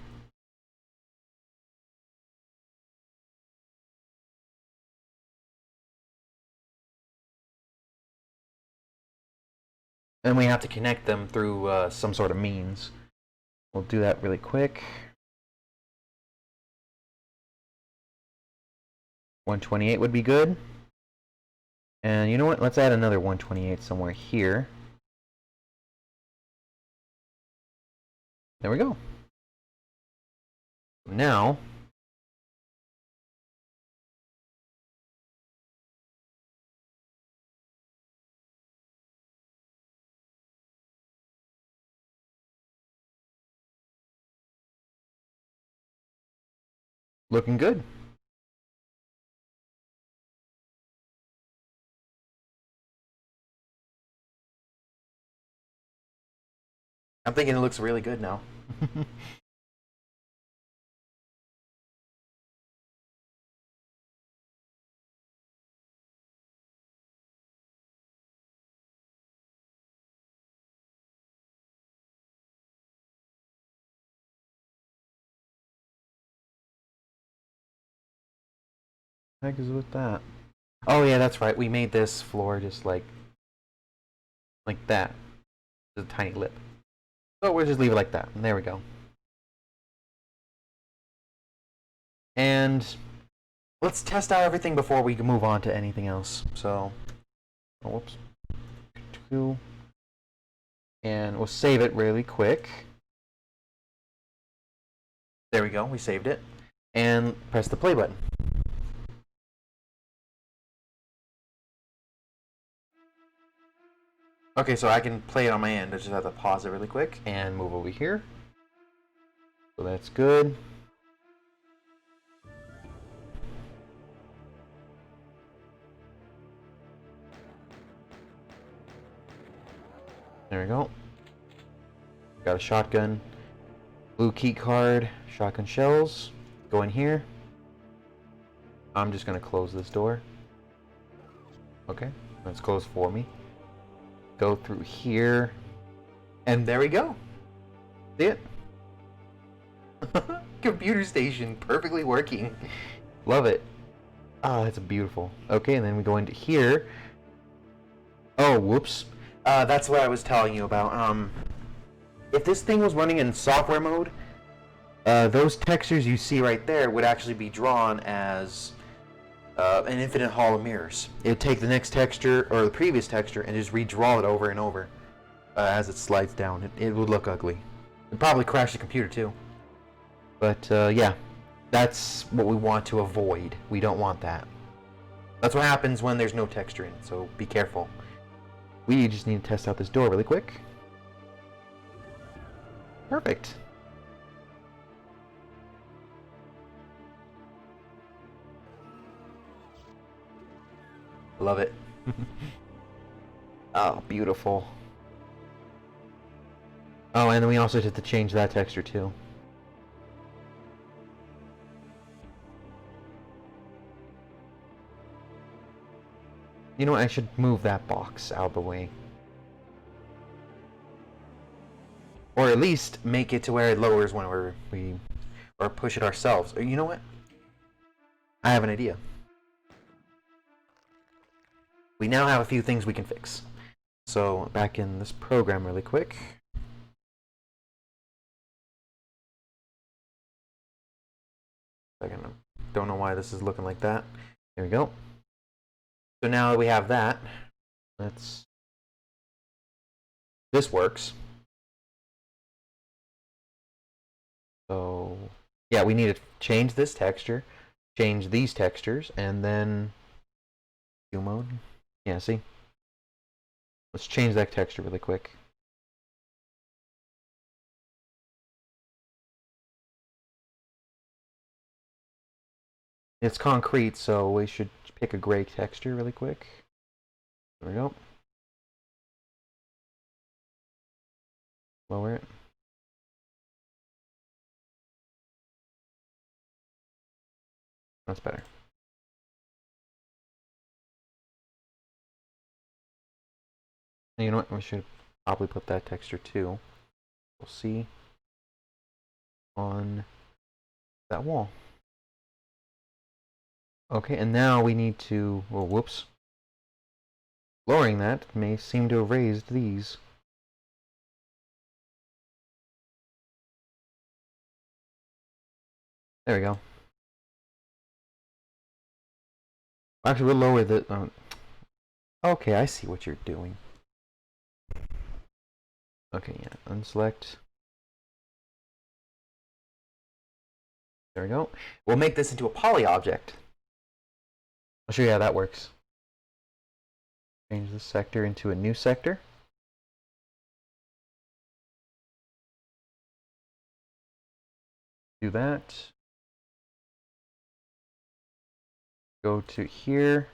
And we have to connect them through some sort of means. We'll do that really quick. 128 would be good. And you know what? Let's add another 128 somewhere here. There we go. Now, looking good. I'm thinking it looks really good now. What the heck is with that? Oh yeah, that's right. We made this floor just like that. Just a tiny lip. So we'll just leave it like that. And there we go. And let's test out everything before we move on to anything else. So, oh, whoops. And we'll save it really quick. There we go. We saved it. And press the play button. Okay, so I can play it on my end. I just have to pause it really quick and move over here. So that's good. There we go. Got a shotgun. Blue key card. Shotgun shells. Go in here. I'm just going to close this door. Okay, that's closed for me. Go through here. And there we go. See it? Computer station, perfectly working. Love it. Oh, that's beautiful. Okay, and then we go into here. Oh, whoops. That's what I was telling you about. If this thing was running in software mode, those textures you see right there would actually be drawn as an infinite hall of mirrors. It would take the next texture, or the previous texture, and just redraw it over and over as it slides down. It would look ugly. It'd probably crash the computer too. But yeah, that's what we want to avoid. We don't want that. That's what happens when there's no texture in it, so be careful. We just need to test out this door really quick. Perfect. Love it. Oh, beautiful. Oh, and then we also have to change that texture too. You know what, I should move that box out of the way. Or at least make it to where it lowers whenever we... or push it ourselves. Or you know what? I have an idea. We now have a few things we can fix. So, back in this program really quick. Second, don't know why this is looking like that. There we go. So now that we have that, let's... This works. So, yeah, we need to change this texture, change these textures, and then... View mode. Yeah, see? Let's change that texture really quick. It's concrete, so we should pick a gray texture really quick. There we go. Lower it. That's better. And you know what? We should probably put that texture too. We'll see on that wall. Okay, and now we need to, oh, whoops. Lowering that may seem to have raised these. There we go. Actually, we'll lower the, okay, I see what you're doing. Okay, yeah, unselect. There we go. We'll make this into a poly object. I'll show you how that works. Change this sector into a new sector. Do that. Go to here.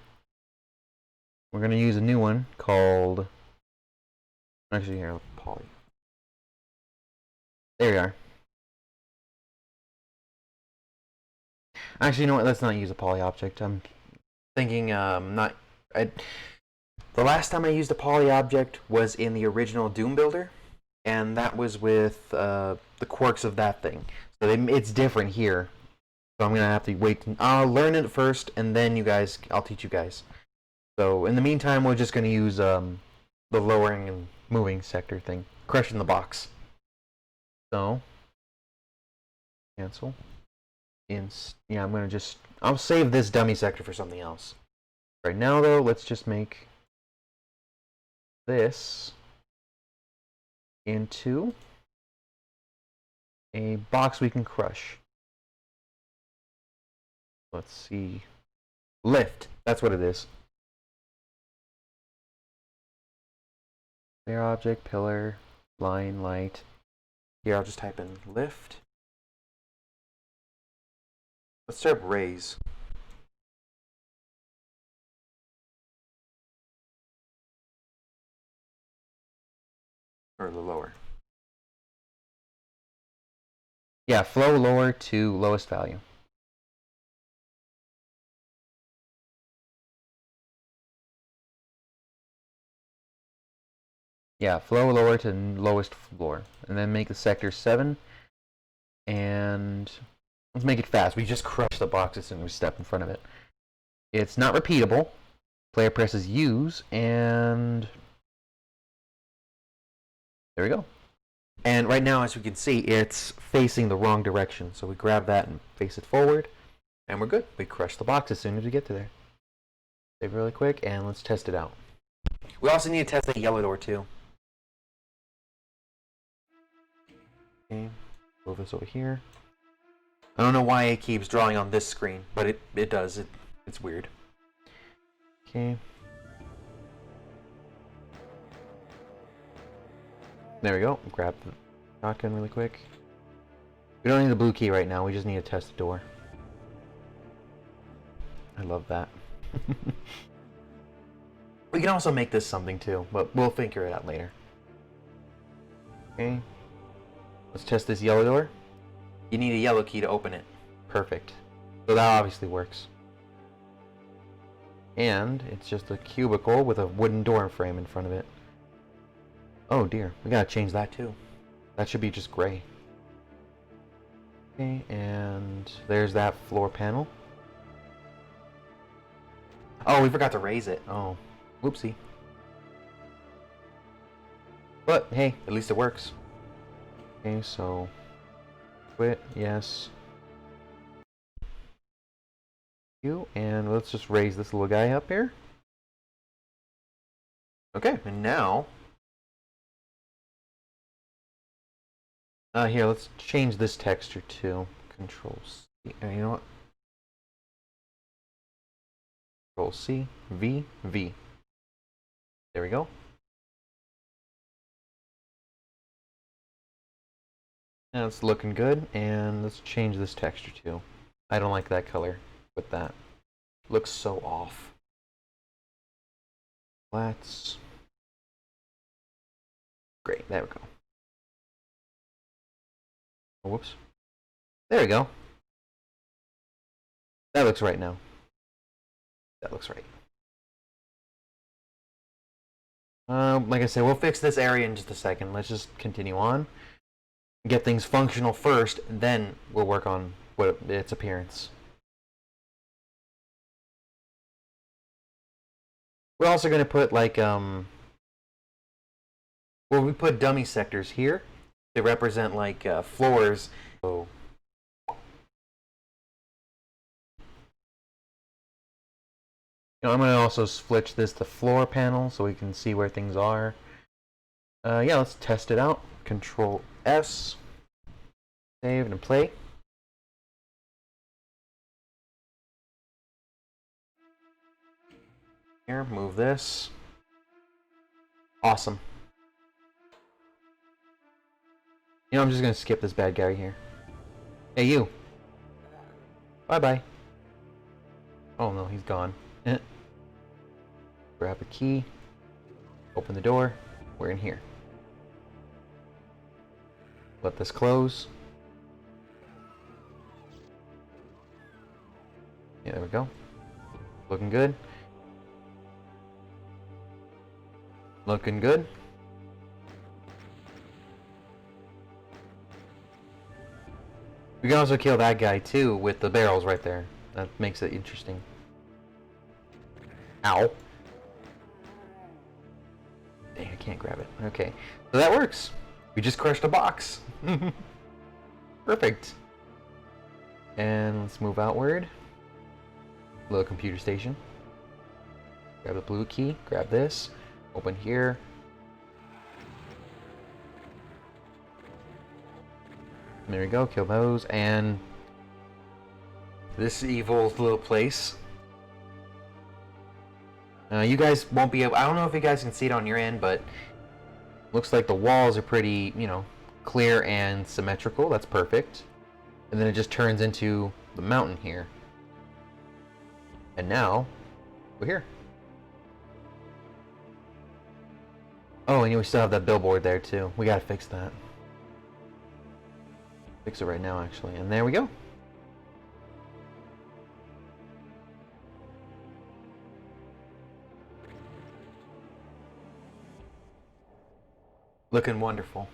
We're going to use a new one called, actually here, poly. There we are. Actually, you know what? Let's not use a poly object. I'm thinking the last time I used a poly object was in the original Doom builder, and that was with the quirks of that thing. So it's different here. So I'm gonna have to wait. I'll learn it first, and then I'll teach you guys. So in the meantime, we're just gonna use the lowering and moving sector thing, crushing the box. So cancel. Yeah, I'll save this dummy sector for something else. Right now, though, let's just make this into a box we can crush. Let's see. Lift. That's what it is. Clear object, pillar, line, light. Here, I'll just type in lift. Let's start raise. Or the lower. Yeah, flow lower to lowest value. Yeah, flow lower to lowest floor. And then make the sector 7. And let's make it fast. We just crush the box as soon as we step in front of it. It's not repeatable. Player presses use, and there we go. And right now, as we can see, it's facing the wrong direction. So we grab that and face it forward, and we're good. We crush the box as soon as we get to there. Save really quick, and let's test it out. We also need to test the yellow door too. Okay, move this over here. I don't know why it keeps drawing on this screen, but it does. It's weird. Okay. There we go. Grab the shotgun really quick. We don't need the blue key right now. We just need to test the door. I love that. We can also make this something too, but we'll figure it out later. Okay. Let's test this yellow door. You need a yellow key to open it. Perfect. So that obviously works. And it's just a cubicle with a wooden door frame in front of it. Oh dear, we gotta change that too. That should be just gray. Okay, and there's that floor panel. Oh, we forgot to raise it. Oh, whoopsie. But hey, at least it works. Okay, so quit, yes. And let's just raise this little guy up here. Okay, and now here, let's change this texture to Control C. You know what? Control C, V, V. There we go. Now it's looking good, and let's change this texture too. I don't like that color. With that. Looks so off. Let's... Great, there we go. Oh, whoops. There we go. That looks right now. That looks right. Like I said, we'll fix this area in just a second. Let's just continue on. Get things functional first, and then we'll work on its appearance. We're also going to put like, well, we put dummy sectors here. They represent like floors. So I'm going to also switch this to floor panel so we can see where things are. Yeah, let's test it out. Control S. Save and play. Here, move this. Awesome. I'm just going to skip this bad guy here. Hey, you. Bye-bye. Oh, no, he's gone. Grab a key. Open the door. We're in here. Let this close. Yeah, there we go. Looking good. Looking good. We can also kill that guy too with the barrels right there. That makes it interesting. Ow. Dang, I can't grab it. Okay. So that works. We just crushed a box. Perfect. And let's move outward. Little computer station. Grab the blue key. Grab this. Open here. There we go. Kill those. And this evil little place. You guys won't be able... I don't know if you guys can see it on your end, but looks like the walls are pretty, clear and symmetrical. That's perfect. And then it just turns into the mountain here. And now, we're here. Oh, and we still have that billboard there too. We gotta fix that. Fix it right now, actually. And there we go. Looking wonderful.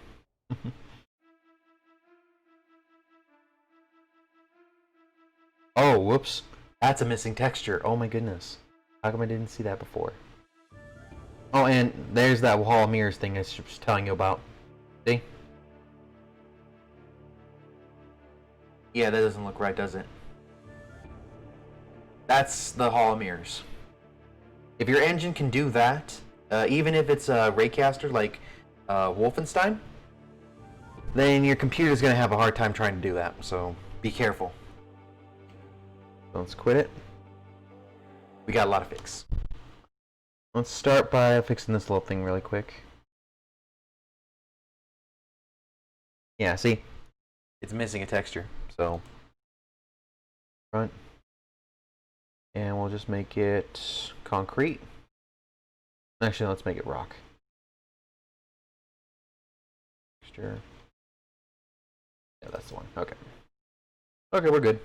Oh, whoops. That's a missing texture. Oh my goodness. How come I didn't see that before? Oh, and there's that wall of mirrors thing I was telling you about. See? Yeah, that doesn't look right, does it? That's the Hall of Mirrors. If your engine can do that, even if it's a Raycaster like Wolfenstein, then your computer's going to have a hard time trying to do that, so be careful. So let's quit it. We got a lot of fix. Let's start by fixing this little thing really quick. Yeah, see? It's missing a texture, so... Front. And we'll just make it concrete. Actually, let's make it rock. Texture. Yeah, that's the one. Okay. Okay, we're good.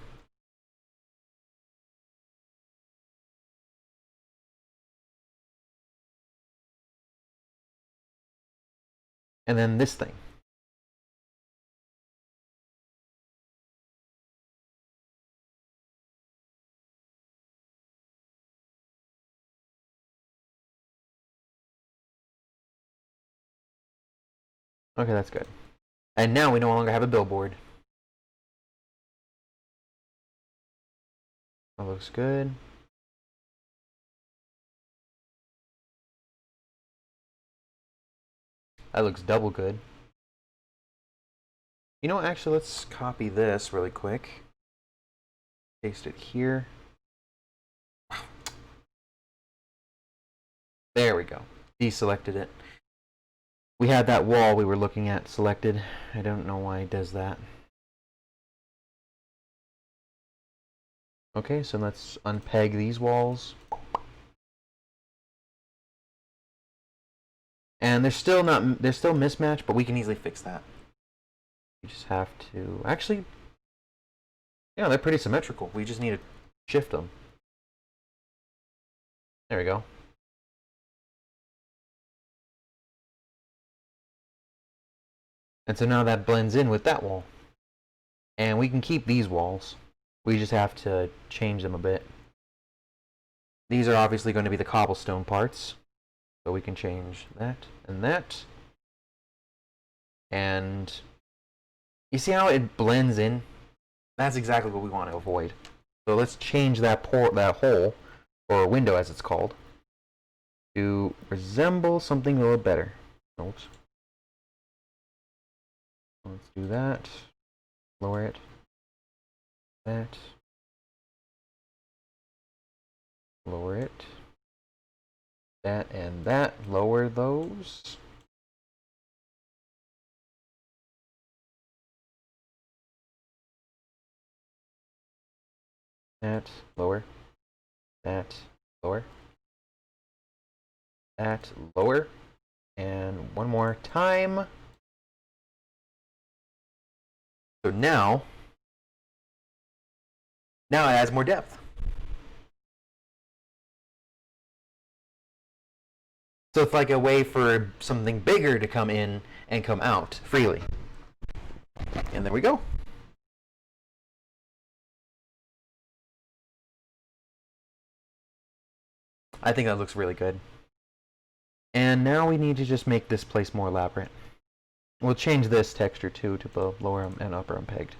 And then this thing. Okay, that's good. And now we no longer have a billboard. That looks good. That looks double good. You know what, actually, let's copy this really quick. Paste it here. There we go. Deselected it. We had that wall we were looking at selected. I don't know why it does that. Okay, so let's unpeg these walls. And they're still mismatched, but we can easily fix that. We just have to actually, yeah, they're pretty symmetrical. We just need to shift them. There we go. And so now that blends in with that wall. And we can keep these walls. We just have to change them a bit. These are obviously going to be the cobblestone parts. So we can change that and that. And you see how it blends in? That's exactly what we want to avoid. So let's change that hole, or window as it's called, to resemble something a little better. Oops. Let's do that. Lower it. That. Lower it. That and that. Lower those. That. Lower. That. Lower. That. Lower. And one more time. So now it adds more depth. So it's like a way for something bigger to come in and come out freely. And there we go. I think that looks really good. And now we need to just make this place more elaborate. We'll change this texture too to the lower and upper unpegged.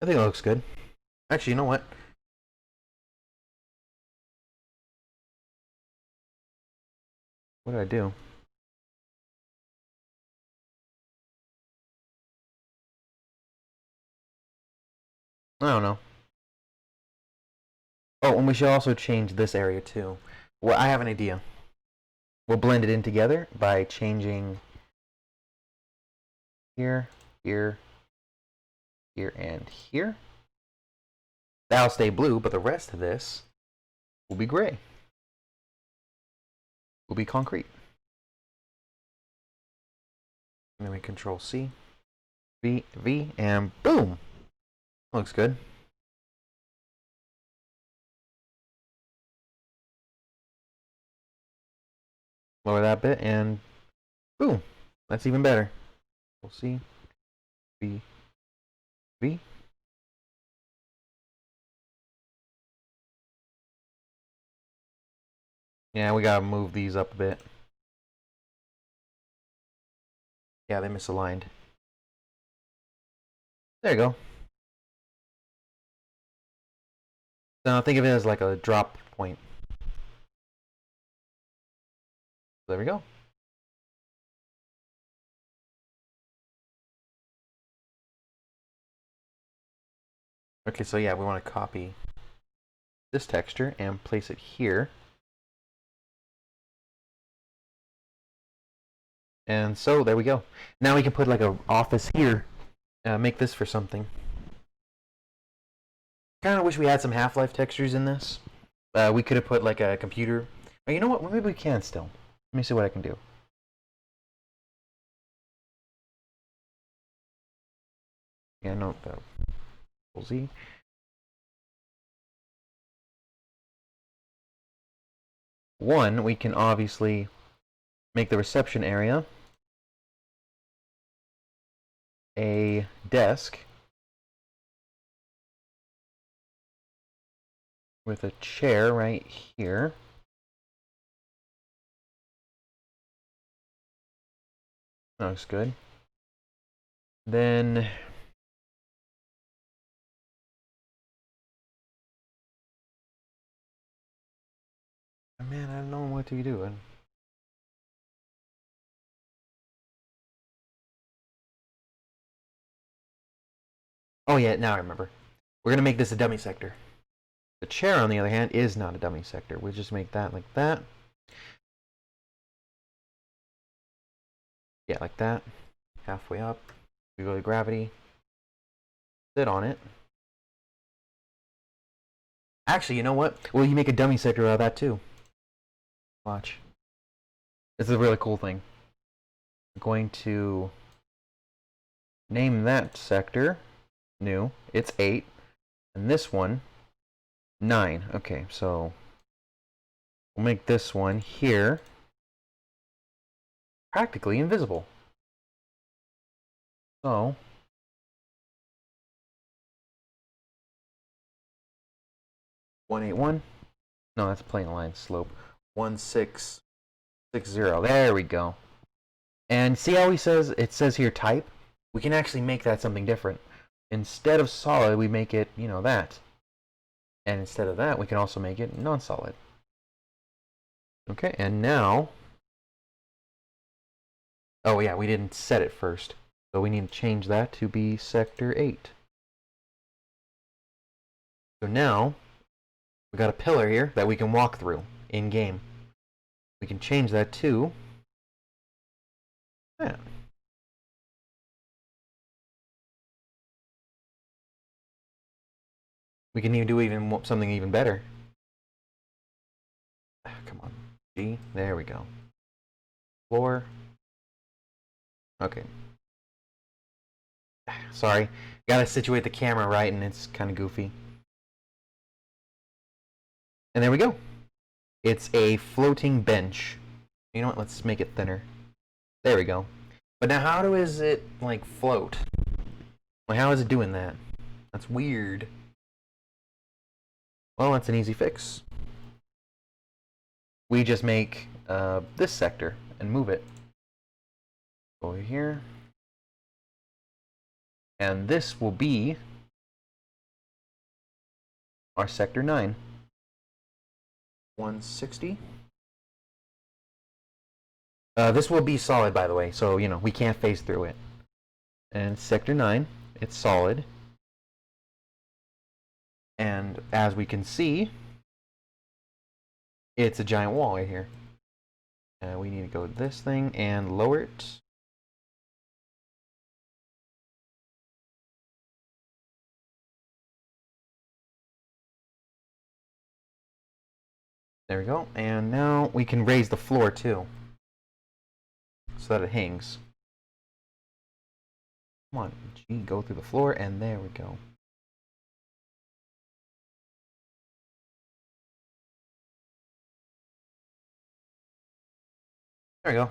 I think it looks good. Actually, you know what? What did I do? I don't know. Oh, and we should also change this area too. Well, I have an idea. We'll blend it in together by changing here, here, here, and here. That'll stay blue, but the rest of this will be gray. Will be concrete. And then we Control C, V, and boom! Looks good. Lower that bit, and boom! That's even better. We'll see. V. Yeah, we gotta move these up a bit. Yeah, they misaligned. There you go. So think of it as like a drop point. There we go. Okay, so yeah, we want to copy this texture and place it here. And so there we go. Now we can put like an office here. Make this for something. Kind of wish we had some Half-Life textures in this. We could have put like a computer. Oh, you know what? Maybe we can still. Let me see what I can do. Yeah, no, Z. One, we can obviously make the reception area a desk with a chair right here. That looks good. Then man, I don't know what to be doing. Oh yeah, now I remember. We're gonna make this a dummy sector. The chair, on the other hand, is not a dummy sector. We just make that like that. Yeah, like that. Halfway up. We go to gravity. sit on it. Actually, you know what? Well, you make a dummy sector out of that too. Watch. This is a really cool thing. I'm going to name that sector new. It's 8. And this one, 9. Okay, so we'll make this one here practically invisible. So 181. No, that's a plane line slope. 1660. There we go. And see how it says here type? We can actually make that something different. Instead of solid, we make it, that. And instead of that, we can also make it non-solid. Okay, and now, oh yeah, we didn't set it first. So we need to change that to be sector 8. So now, we got a pillar here that we can walk through in-game. We can change that to that. We can even do something even better. Come on. G. There we go. Floor. Okay. Sorry. Gotta situate the camera right, and it's kind of goofy. And there we go. It's a floating bench. You know what? Let's make it thinner. There we go. But now how is it, like, float? Like, how is it doing that? That's weird. Well, that's an easy fix. We just make this sector and move it over here. And this will be our sector 9. 160. This will be solid, by the way, so, we can't phase through it. And sector 9, it's solid. And as we can see, it's a giant wall right here. We need to go to this thing and lower it. There we go. And now we can raise the floor too, so that it hangs. Come on, G, go through the floor, and there we go. There we go.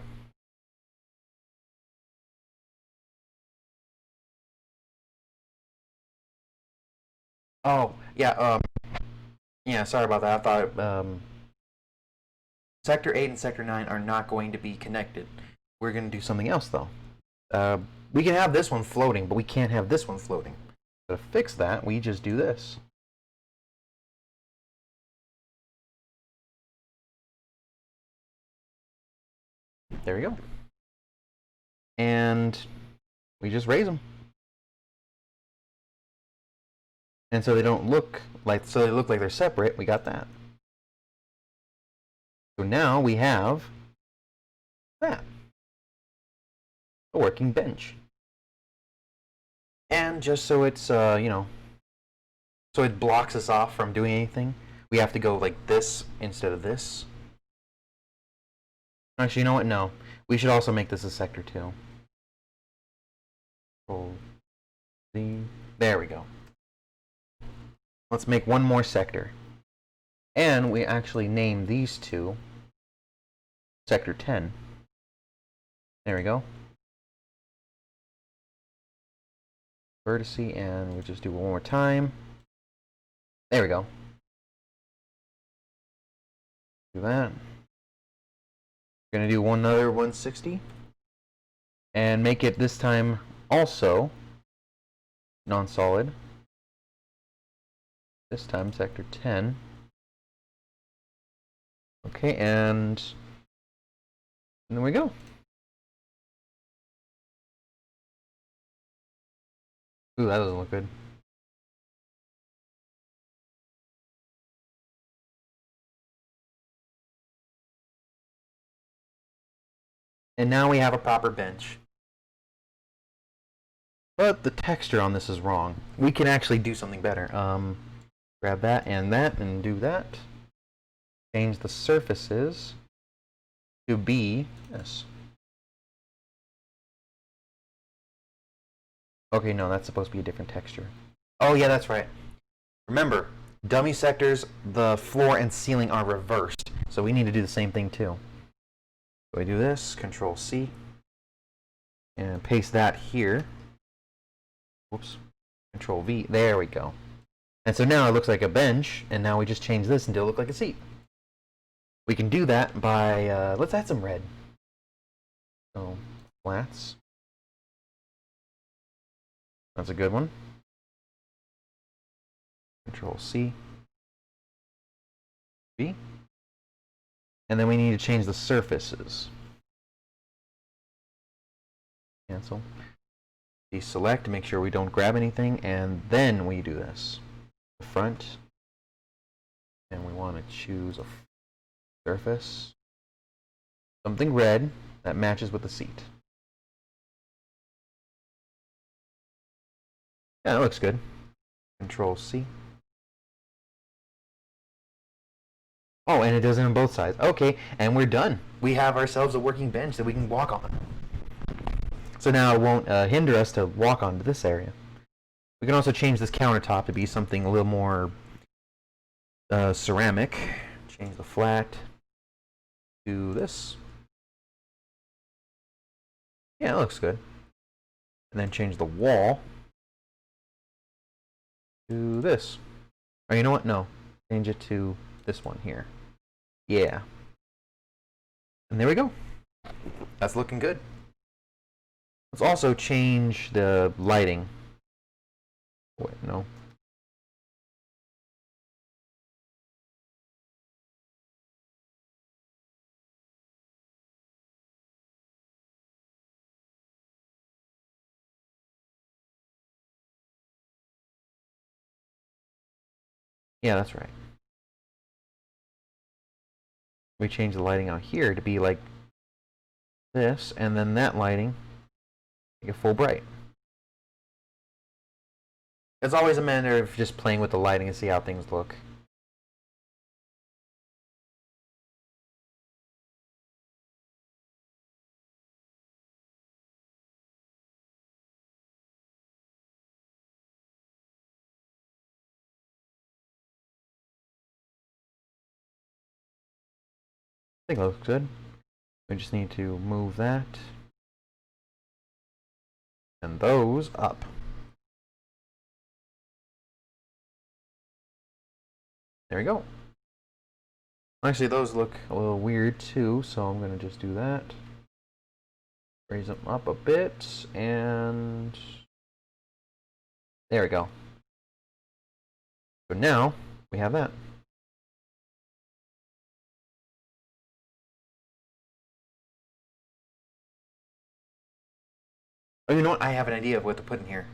Oh, yeah, yeah, sorry about that. I thought, Sector 8 and Sector 9 are not going to be connected. We're going to do something else, though. We can have this one floating, but we can't have this one floating. So to fix that, we just do this. There we go. And we just raise them. And so they don't look like, so they look like they're separate. We got that. So now we have that. A working bench. And just so it's, so it blocks us off from doing anything, we have to go like this instead of this. Actually, you know what? No. We should also make this a sector 2. There we go. Let's make one more sector. And we actually name these two sector 10. There we go. Vertice, and we'll just do one more time. There we go. Do that. We're gonna do one another 160. And make it this time also non-solid. This time sector 10. Okay, and there we go. Ooh, that doesn't look good. And now we have a proper bench. But the texture on this is wrong. We can actually do something better. Grab that and do that. Change the surfaces to be this. Okay, no, that's supposed to be a different texture. Oh yeah, that's right. Remember, dummy sectors, the floor and ceiling are reversed. So we need to do the same thing too. So we do this, Control C, and paste that here. Whoops. Control V. There we go. And so now it looks like a bench, and now we just change this until it looks like a seat. We can do that by, let's add some red. So, flats. That's a good one. Control C. V. And then we need to change the surfaces. Cancel. Deselect to make sure we don't grab anything, and then we do this. The front. And we want to choose a surface. Something red that matches with the seat. Yeah, that looks good. Control C. Oh, and it does it on both sides. Okay, and we're done. We have ourselves a working bench that we can walk on. So now it won't hinder us to walk onto this area. We can also change this countertop to be something a little more ceramic. Change the flat to this. Yeah, it looks good. And then change the wall to this. Or you know what? No. Change it to this one here. Yeah. And there we go. That's looking good. Let's also change the lighting. Wait, no. Yeah, that's right. We change the lighting out here to be like this, and then that lighting, make it full bright. It's always a matter of just playing with the lighting and see how things look. I think it looks good. We just need to move that and those up. There we go. Actually, those look a little weird too, so I'm going to just do that. Raise them up a bit, and there we go. So now we have that. Oh, you know what? I have an idea of what to put in here.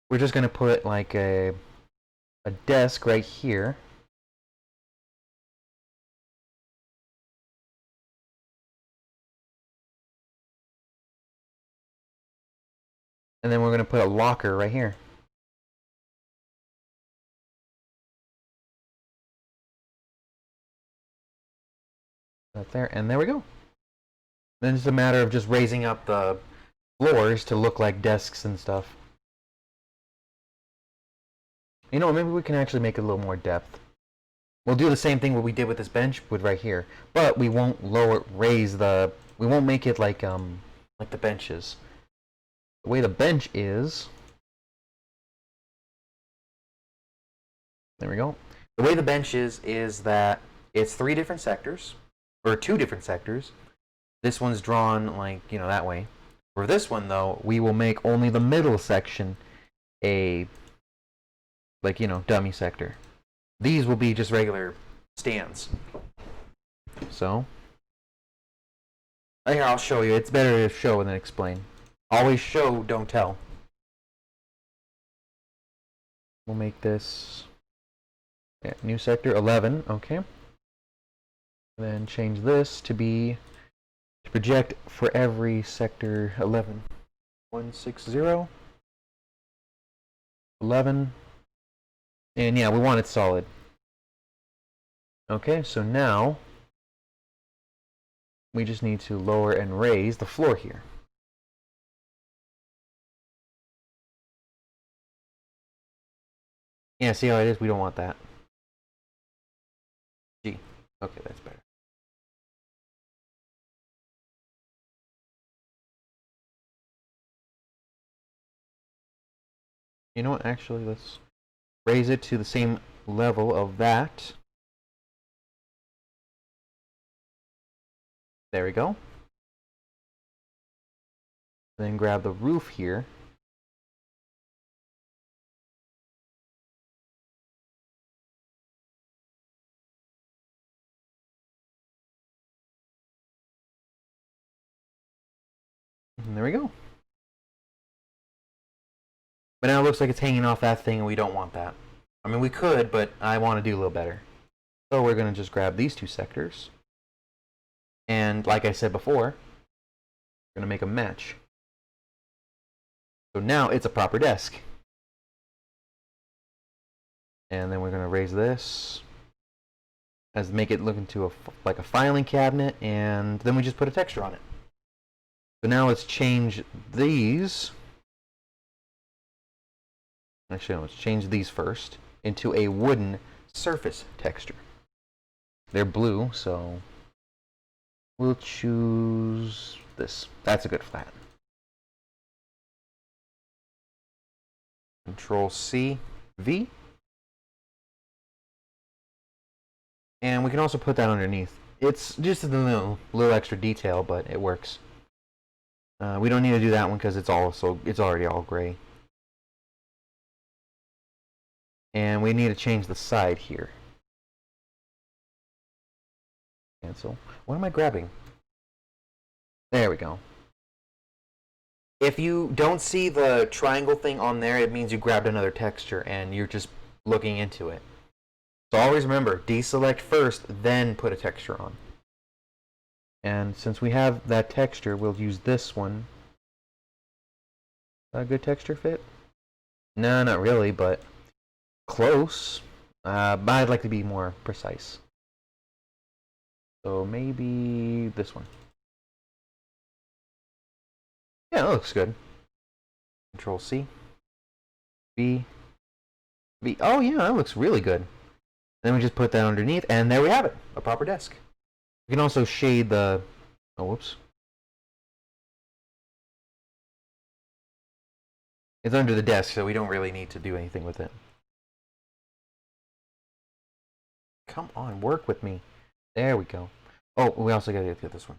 We're just going to put like a desk right here. And then we're going to put a locker right here. Right there, and there we go. Then it's a matter of just raising up the floors to look like desks and stuff. You know, maybe we can actually make it a little more depth. We'll do the same thing what we did with this bench with right here, but we won't we won't make it like the benches. The way the bench is, there we go. The way the bench is that it's 3 different sectors, or 2 different sectors. This one's drawn like, you know, that way. For this one though, we will make only the middle section a, like, you know, dummy sector. These will be just regular stands. So, here, I'll show you. It's better to show than explain. Always show, don't tell. We'll make this new sector 11, okay. And then change this to be to project for every sector 11. 160. 11. And yeah, we want it solid. Okay, so now we just need to lower and raise the floor here. Yeah, see how it is? We don't want that. G. Okay, that's better. You know what? Actually, let's raise it to the same level of that. There we go. Then grab the roof here. And there we go. But now it looks like it's hanging off that thing, and we don't want that. I mean, we could, but I want to do a little better. So we're going to just grab these two sectors. And like I said before, we're going to make a match. So now it's a proper desk. And then we're going to raise this. As make it look into like a filing cabinet. And then we just put a texture on it. So now let's change these. Actually, no, let's change these first into a wooden surface texture. They're blue, so we'll choose this. That's a good flat. Control C, V. And we can also put that underneath. It's just a little extra detail, but it works. We don't need to do that one because it's already all gray. And we need to change the side here. Cancel. What am I grabbing? There we go. If you don't see the triangle thing on there, it means you grabbed another texture and you're just looking into it. So always remember, deselect first, then put a texture on. And since we have that texture, we'll use this one. A good texture fit? No, not really, but close. But I'd like to be more precise. So maybe this one. Yeah, that looks good. Control C. V. V. Oh yeah, that looks really good. Then we just put that underneath, and there we have it. A proper desk. We can also shade the... Oh, whoops. It's under the desk, so we don't really need to do anything with it. Come on, work with me. There we go. Oh, we also gotta get this one.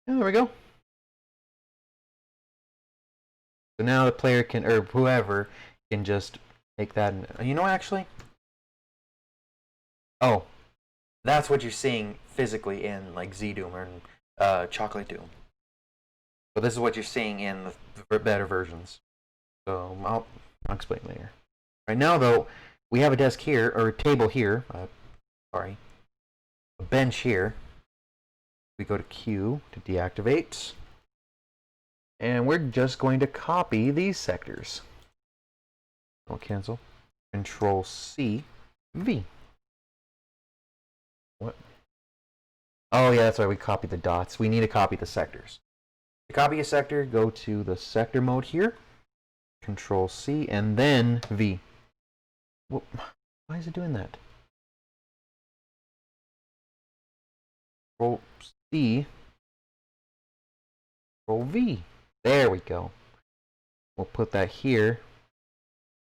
Yeah, there we go. So now the player can, or whoever, can just take that and... You know what, actually? Oh, that's what you're seeing physically in, like, gzdoom or Chocolate Doom. So this is what you're seeing in the better versions. So I'll explain later. Right now, though, we have a desk here, or a table here. Sorry. A bench here. We go to Q to deactivate. And we're just going to copy these sectors. I'll cancel. Control C, V. What? Oh yeah, that's why we copied the dots. We need to copy the sectors. To copy a sector, go to the sector mode here. Control C and then V. Whoa. Why is it doing that? Control C. Control V. There we go. We'll put that here.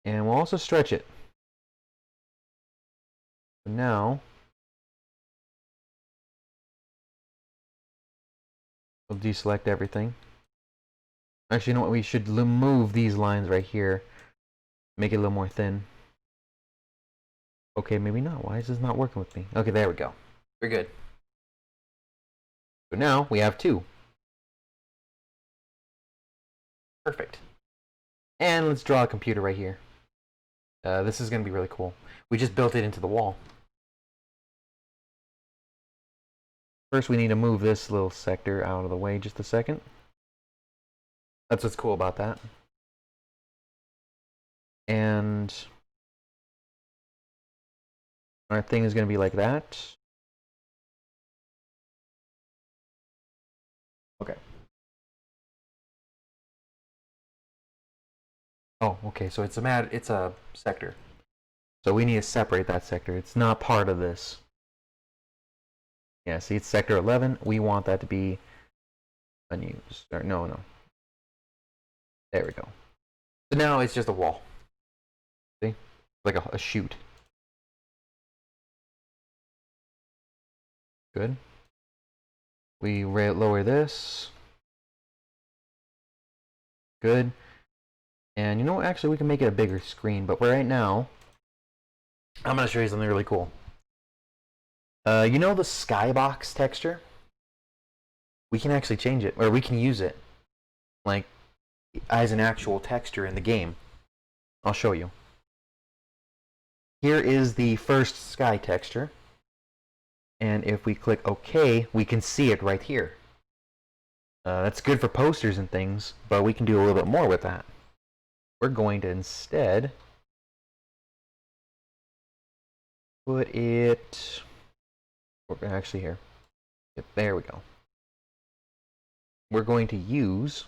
And we'll also stretch it. So now, we'll deselect everything. Actually, you know what? We should move these lines right here. Make it a little more thin. Okay, maybe not. Why is this not working with me? Okay, there we go. We're good. So now we have two. Perfect. And let's draw a computer right here. This is going to be really cool. We just built it into the wall. First, we need to move this little sector out of the way just a second. That's what's cool about that. And our thing is going to be like that. Okay. Oh, okay. So it's a sector. So we need to separate that sector. It's not part of this. Yeah, see, it's sector 11. We want that to be unused. Or, no, no. There we go. So now it's just a wall. See? Like a chute. Good. We lower this. Good. And you know what? Actually, we can make it a bigger screen. But right now, I'm going to show you something really cool. You know the skybox texture? We can actually change it, or we can use it, like, as an actual texture in the game. I'll show you. Here is the first sky texture. And if we click OK, we can see it right here. That's good for posters and things, but we can do a little bit more with that. We're going to instead put it actually here. Yep, there we go. We're going to use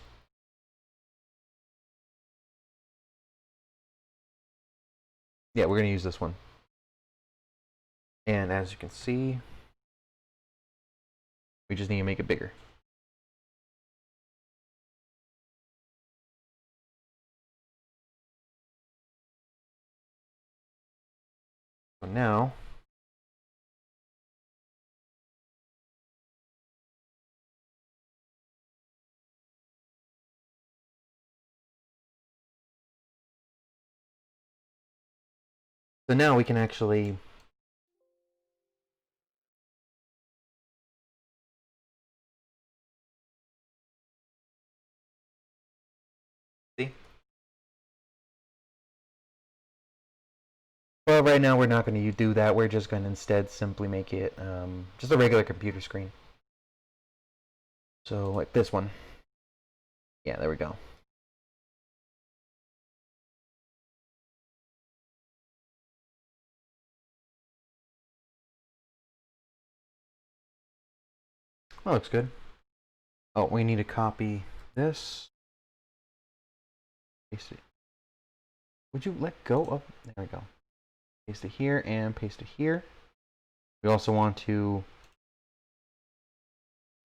we're going to use this one. And as you can see, we just need to make it bigger. So now, we can actually see. Well, right now we're not going to do that. We're just going to instead simply make it just a regular computer screen. So like this one. Yeah, there we go. That looks good. Oh, we need to copy this. Paste it. Would you let go of? There we go. Paste it here and paste it here. We also want to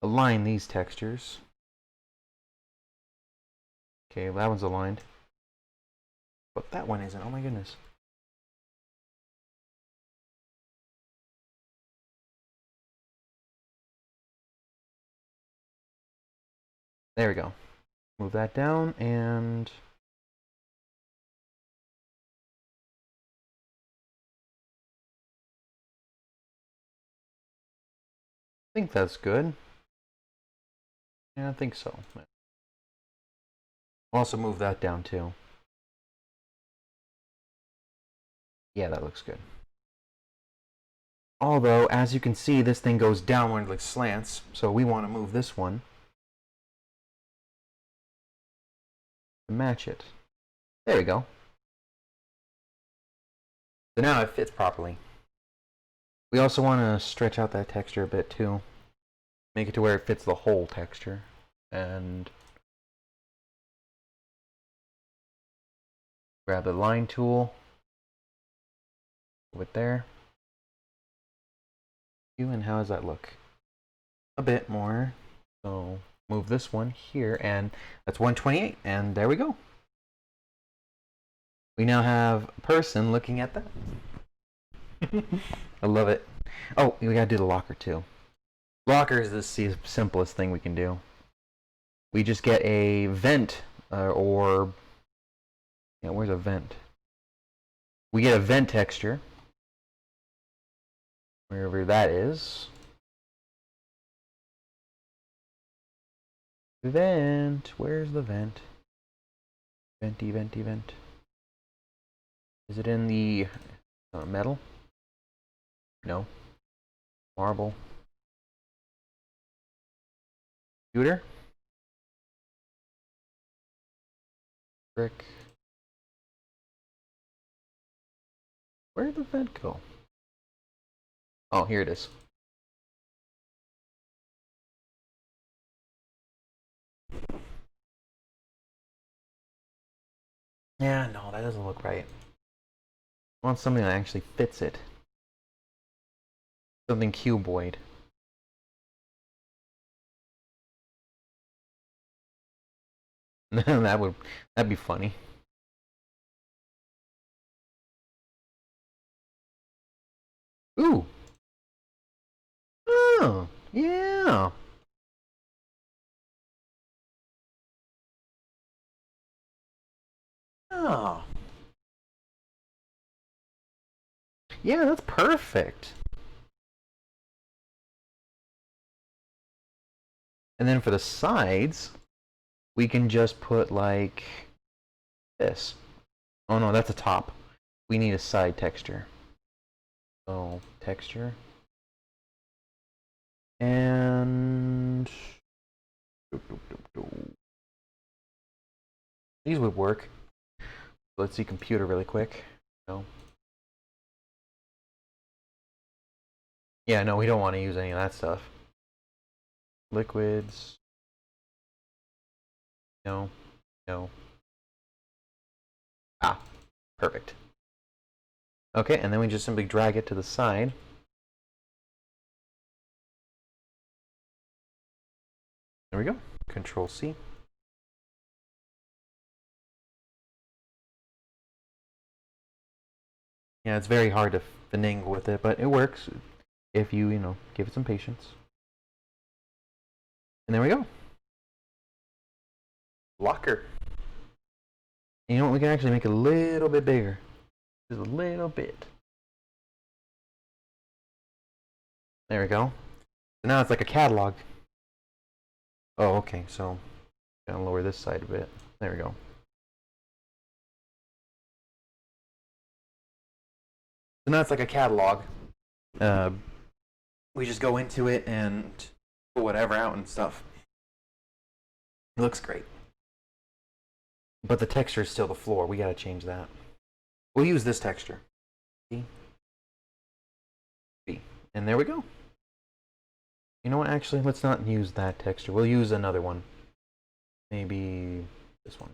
align these textures. Okay, that one's aligned. But that one isn't. Oh my goodness. There we go. Move that down and I think that's good. Yeah, I think so. I'll also move that down too. Yeah, that looks good. Although, as you can see, this thing goes downward like slants, so we want to move this one to match it. There we go. So now it fits properly. We also want to stretch out that texture a bit too. Make it to where it fits the whole texture. And grab the line tool. With there. And how does that look? A bit more. So move this one here, and that's 128, and there we go. We now have a person looking at that. I love it. Oh, we gotta do the locker too. Locker is the simplest thing we can do. We just get a vent, or yeah, where's a vent? We get a vent texture, wherever that is. Vent. Where's the vent? Venti, venti, vent. Is it in the metal? No. Marble. Computer. Brick. Where did the vent go? Oh, here it is. Yeah, no, that doesn't look right. I want something that actually fits it. Something cuboid. That'd be funny. Ooh. Oh, yeah. Oh. Yeah, that's perfect. And then for the sides, we can just put like this. Oh no, that's a top. We need a side texture. So, texture. And these would work. Let's see computer really quick. No. Yeah, no, we don't want to use any of that stuff. Liquids. No. No. Ah, perfect. Okay, and then we just simply drag it to the side. There we go. Control C. Yeah, it's very hard to finagle with it, but it works if you, give it some patience. And there we go. Locker. And you know what? We can actually make it a little bit bigger. Just a little bit. There we go. So now it's like a catalog. Oh, okay. So, gonna lower this side a bit. There we go. So now it's like a catalog. We just go into it and pull whatever out and stuff. It looks great. But the texture is still the floor. We gotta change that. We'll use this texture. See? See. And there we go. You know what? Actually, let's not use that texture. We'll use another one. Maybe this one.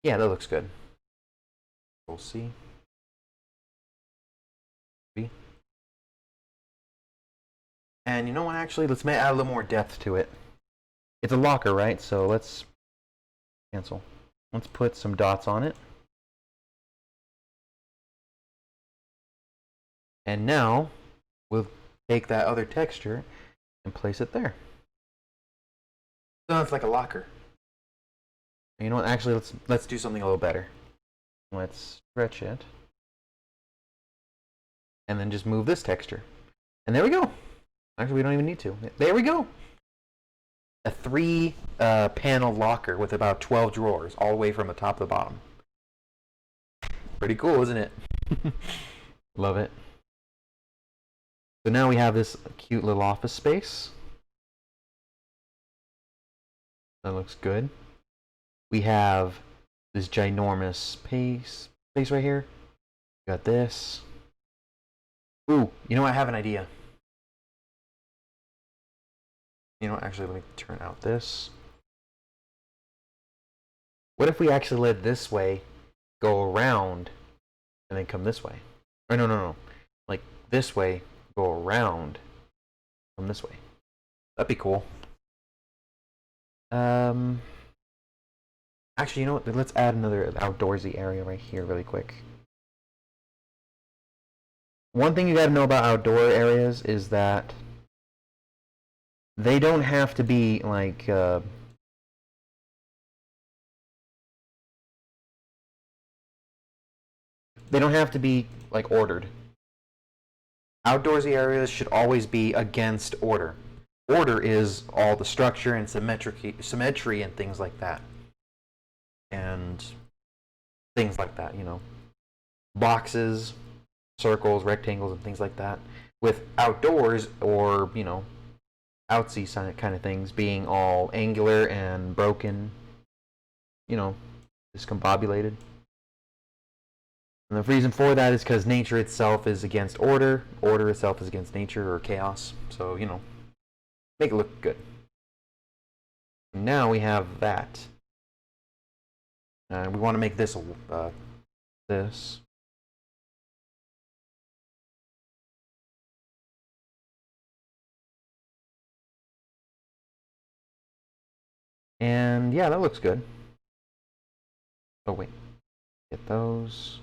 Yeah, that looks good. We'll see. B. And you know what? Actually, let's add a little more depth to it. It's a locker, right? So let's cancel. Let's put some dots on it. And now we'll take that other texture and place it there. So it's like a locker. You know what? Actually, let's do something a little better. Let's stretch it. And then just move this texture. And there we go. Actually, we don't even need to. There we go. A 3-panel locker with about 12 drawers, all the way from the top to the bottom. Pretty cool, isn't it? Love it. So now we have this cute little office space. That looks good. We have this ginormous space right here. We got this. Ooh, you know what? I have an idea. You know, actually, let me turn out this. What if we actually let this way go around and then come this way? Or no. Like this way, go around, come this way. That'd be cool. Actually, you know what? Let's add another outdoorsy area right here really quick. One thing you gotta know about outdoor areas is that they don't have to be like they don't have to be like ordered. Outdoorsy areas should always be against order. Order is all the structure and symmetry and things like that. And things like that, boxes, circles, rectangles, and things like that. With outdoors or, outsy kind of things being all angular and broken, discombobulated. And the reason for that is because nature itself is against order, order itself is against nature or chaos. So, you know, make it look good. Now we have that. We want to make this this. And yeah, that looks good. Oh wait, get those.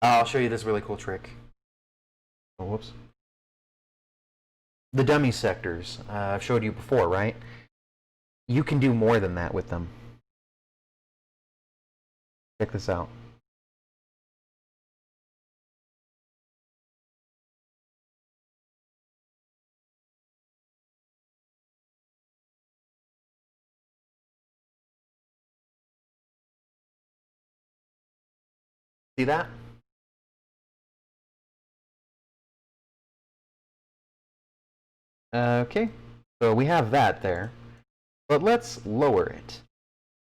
I'll show you this really cool trick. Oh, whoops. The dummy sectors, I've showed you before, right? You can do more than that with them. Check this out. See that? Okay, so we have that there. But let's lower it.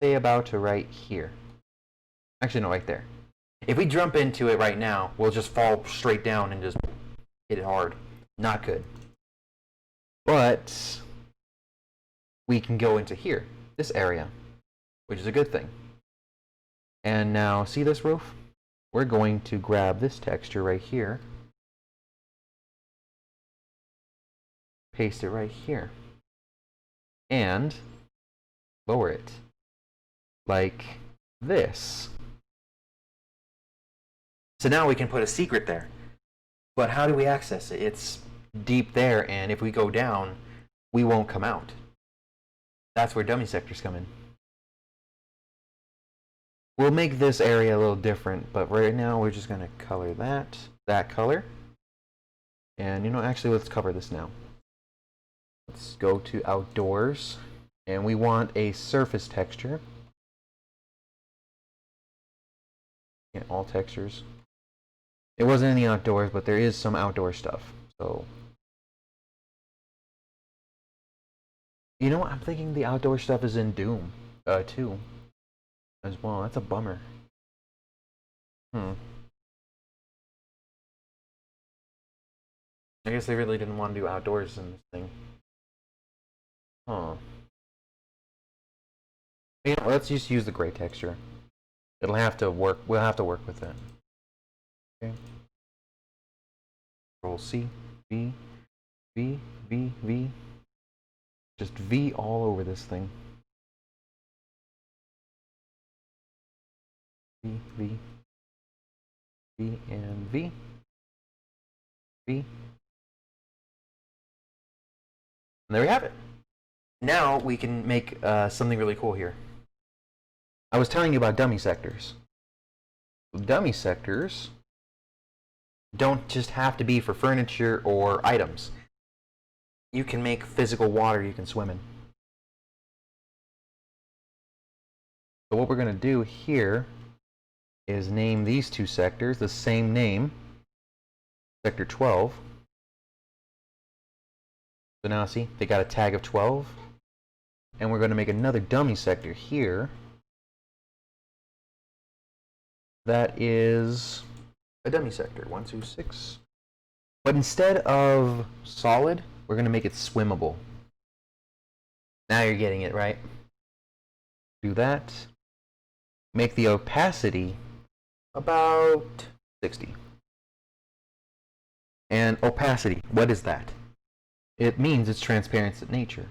Say about to right here. Actually, no, right there. If we jump into it right now, we'll just fall straight down and just hit it hard. Not good. But we can go into here, this area, which is a good thing. And now, see this roof? We're going to grab this texture right here, paste it right here, and lower it like this. So now we can put a secret there. But how do we access it? It's deep there, and if we go down, we won't come out. That's where dummy sectors come in. We'll make this area a little different, but right now we're just going to color that color. And you know, actually let's cover this now. Let's go to outdoors, and we want a surface texture. Yeah, all textures. It wasn't in the outdoors, but there is some outdoor stuff. So, you know what? I'm thinking the outdoor stuff is in Doom, too, as well. That's a bummer. I guess they really didn't want to do outdoors in this thing. Huh. You know, let's just use the gray texture. It'll have to work. We'll have to work with it. Okay. Control C, V, V, V, V. Just V all over this thing. V, V, V, and V. V. And there we have it. Now we can make something really cool here. I was telling you about dummy sectors. Dummy sectors don't just have to be for furniture or items. You can make physical water you can swim in. So what we're going to do here is name these two sectors the same name, sector 12. So now see, they got a tag of 12. And we're going to make another dummy sector here. That is a dummy sector, 1, 2, 6. But instead of solid, we're going to make it swimmable. Now you're getting it, right? Do that. Make the opacity about 60. And opacity, what is that? It means it's transparent in nature.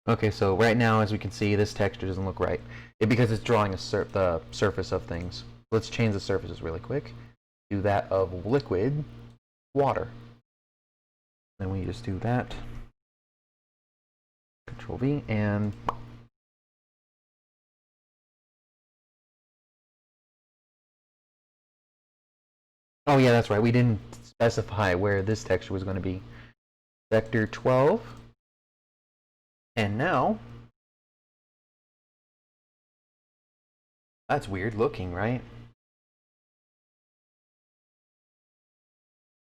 Okay, so right now, as we can see, this texture doesn't look right. Because it's drawing the surface of things. Let's change the surfaces really quick. Do that of liquid water. Then we just do that. Control V and oh yeah, that's right. We didn't specify where this texture was going to be. Sector 12. And now that's weird looking, right?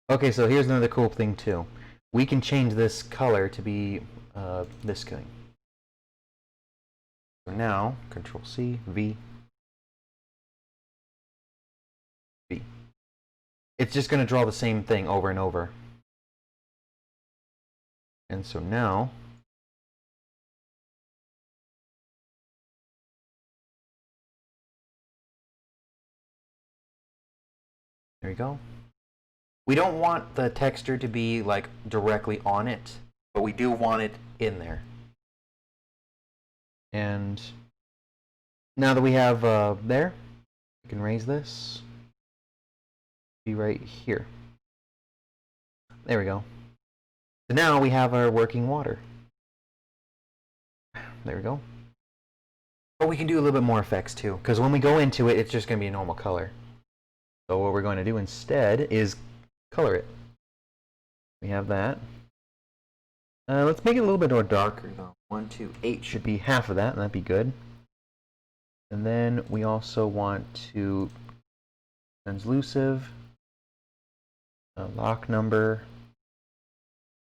Okay, so here's another cool thing too. we can change this color to be this thing. So now, Control C, V, V. It's just going to draw the same thing over and over. And so now, there you go. We don't want the texture to be like directly on it, but we do want it in there. And now that we have there, we can raise this. Be right here. There we go. So now we have our working water. There we go. But we can do a little bit more effects too, because when we go into it, it's just going to be a normal color. So what we're going to do instead is color it. We have that. Let's make it a little bit more darker though. 1, 2, 8 should be half of that, and that'd be good. And then we also want to translusive, lock number.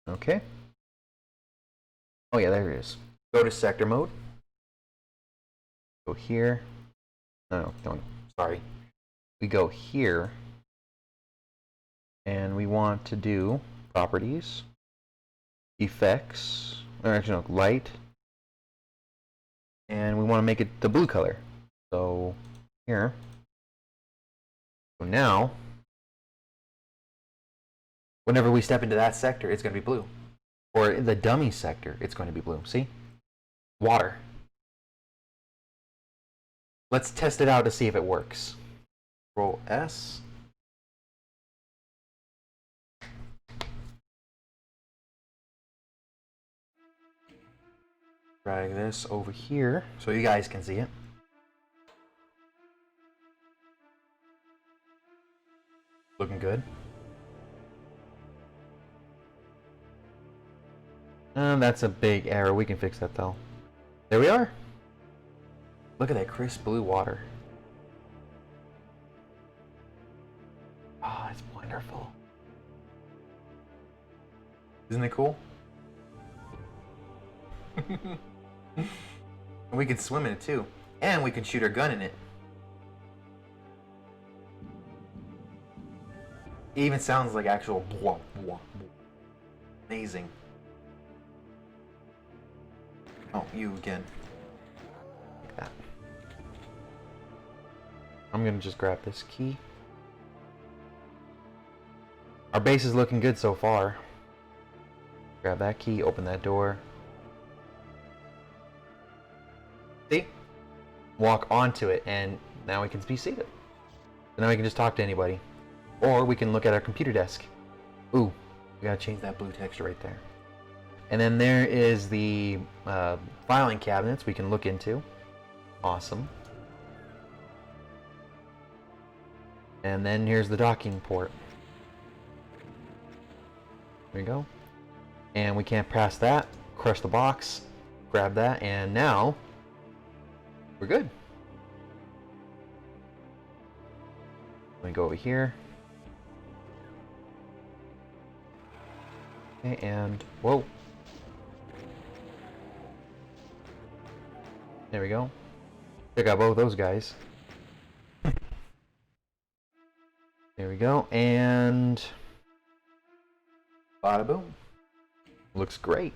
Okay. Oh yeah, there it is. Go to sector mode. Go here. No, sorry. We go here. And we want to do properties, effects, or actually no, light. And we want to make it the blue color. So here. So now, whenever we step into that sector, it's going to be blue. Or the dummy sector, it's going to be blue. See? Water. Let's test it out to see if it works. Control S. Drag this over here so you guys can see it. Looking good. That's a big error. We can fix that though. There we are. Look at that crisp blue water. Ah, it's wonderful. Isn't it cool? We can swim in it too. And we can shoot our gun in it. It even sounds like actual blah, blah, blah. Amazing. Oh, you again. Like that. I'm gonna just grab this key. Our base is looking good so far. Grab that key, open that door. See? Walk onto it, and now we can be seated. And now we can just talk to anybody. Or we can look at our computer desk. Ooh, we gotta change that blue texture right there. And then there is the filing cabinets we can look into. Awesome. And then here's the docking port. There we go. And we can't pass that. Crush the box. Grab that, and now we're good. Let me go over here. Okay, and whoa. There we go. Check out both those guys. There we go, and bada boom. Looks great.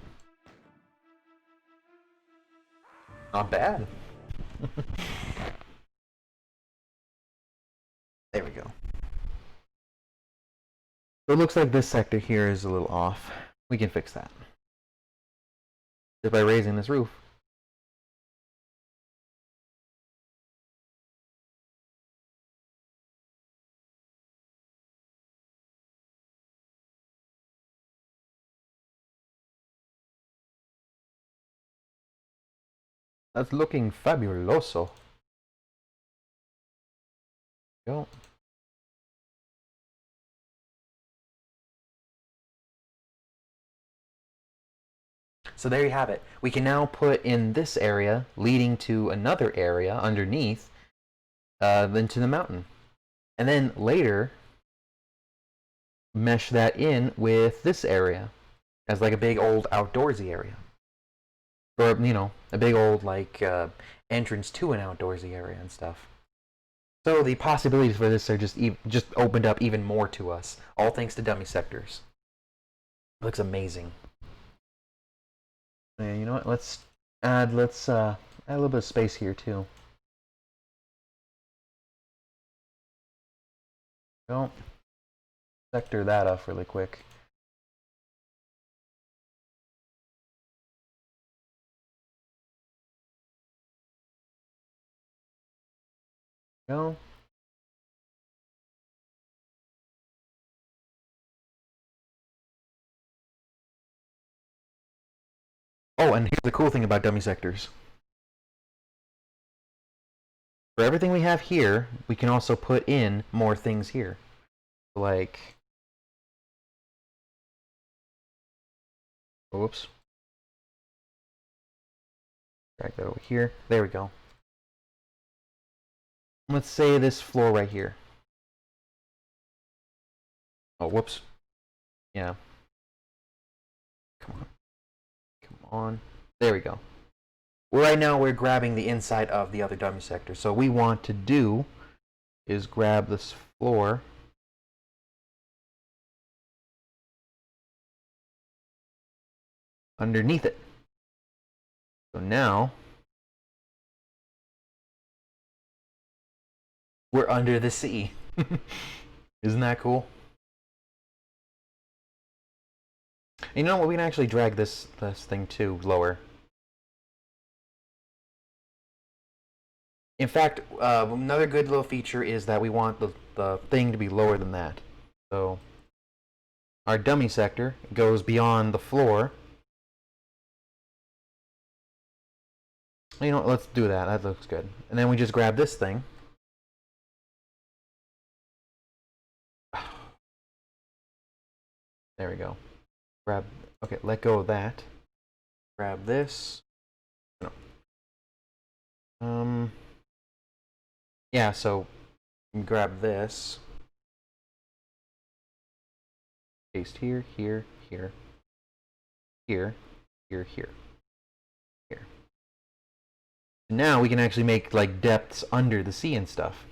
Not bad. There we go. So it looks like this sector here is a little off. We can fix that just by raising this roof. That's looking fabuloso. Go. So there you have it. We can now put in this area leading to another area underneath into the mountain. And then later mesh that in with this area. as like a big old outdoorsy area, or a big old like entrance to an outdoorsy area and stuff. So the possibilities for this are just opened up even more to us, all thanks to dummy sectors. It looks amazing. And you know what? Let's add a little bit of space here too. Don't sector that up really quick. Go. Oh, and here's the cool thing about dummy sectors. For everything we have here, we can also put in more things here. Like, oops. Drag that over here. There we go. Let's say this floor right here. Oh, whoops. Yeah. Come on. Come on. There we go. Well, right now we're grabbing the inside of the other dummy sector. So what we want to do is grab this floor. Underneath it. So now we're under the sea. Isn't that cool? You know what? We can actually drag this thing too lower. In fact, another good little feature is that we want the thing to be lower than that. So our dummy sector goes beyond the floor. You know what? Let's do that. That looks good. And then we just grab this thing. There we go. Grab. Okay, let go of that. Grab this. No. Yeah, so grab this. Paste here, here, here, here, here, here, here. Now we can actually make like depths under the sea and stuff.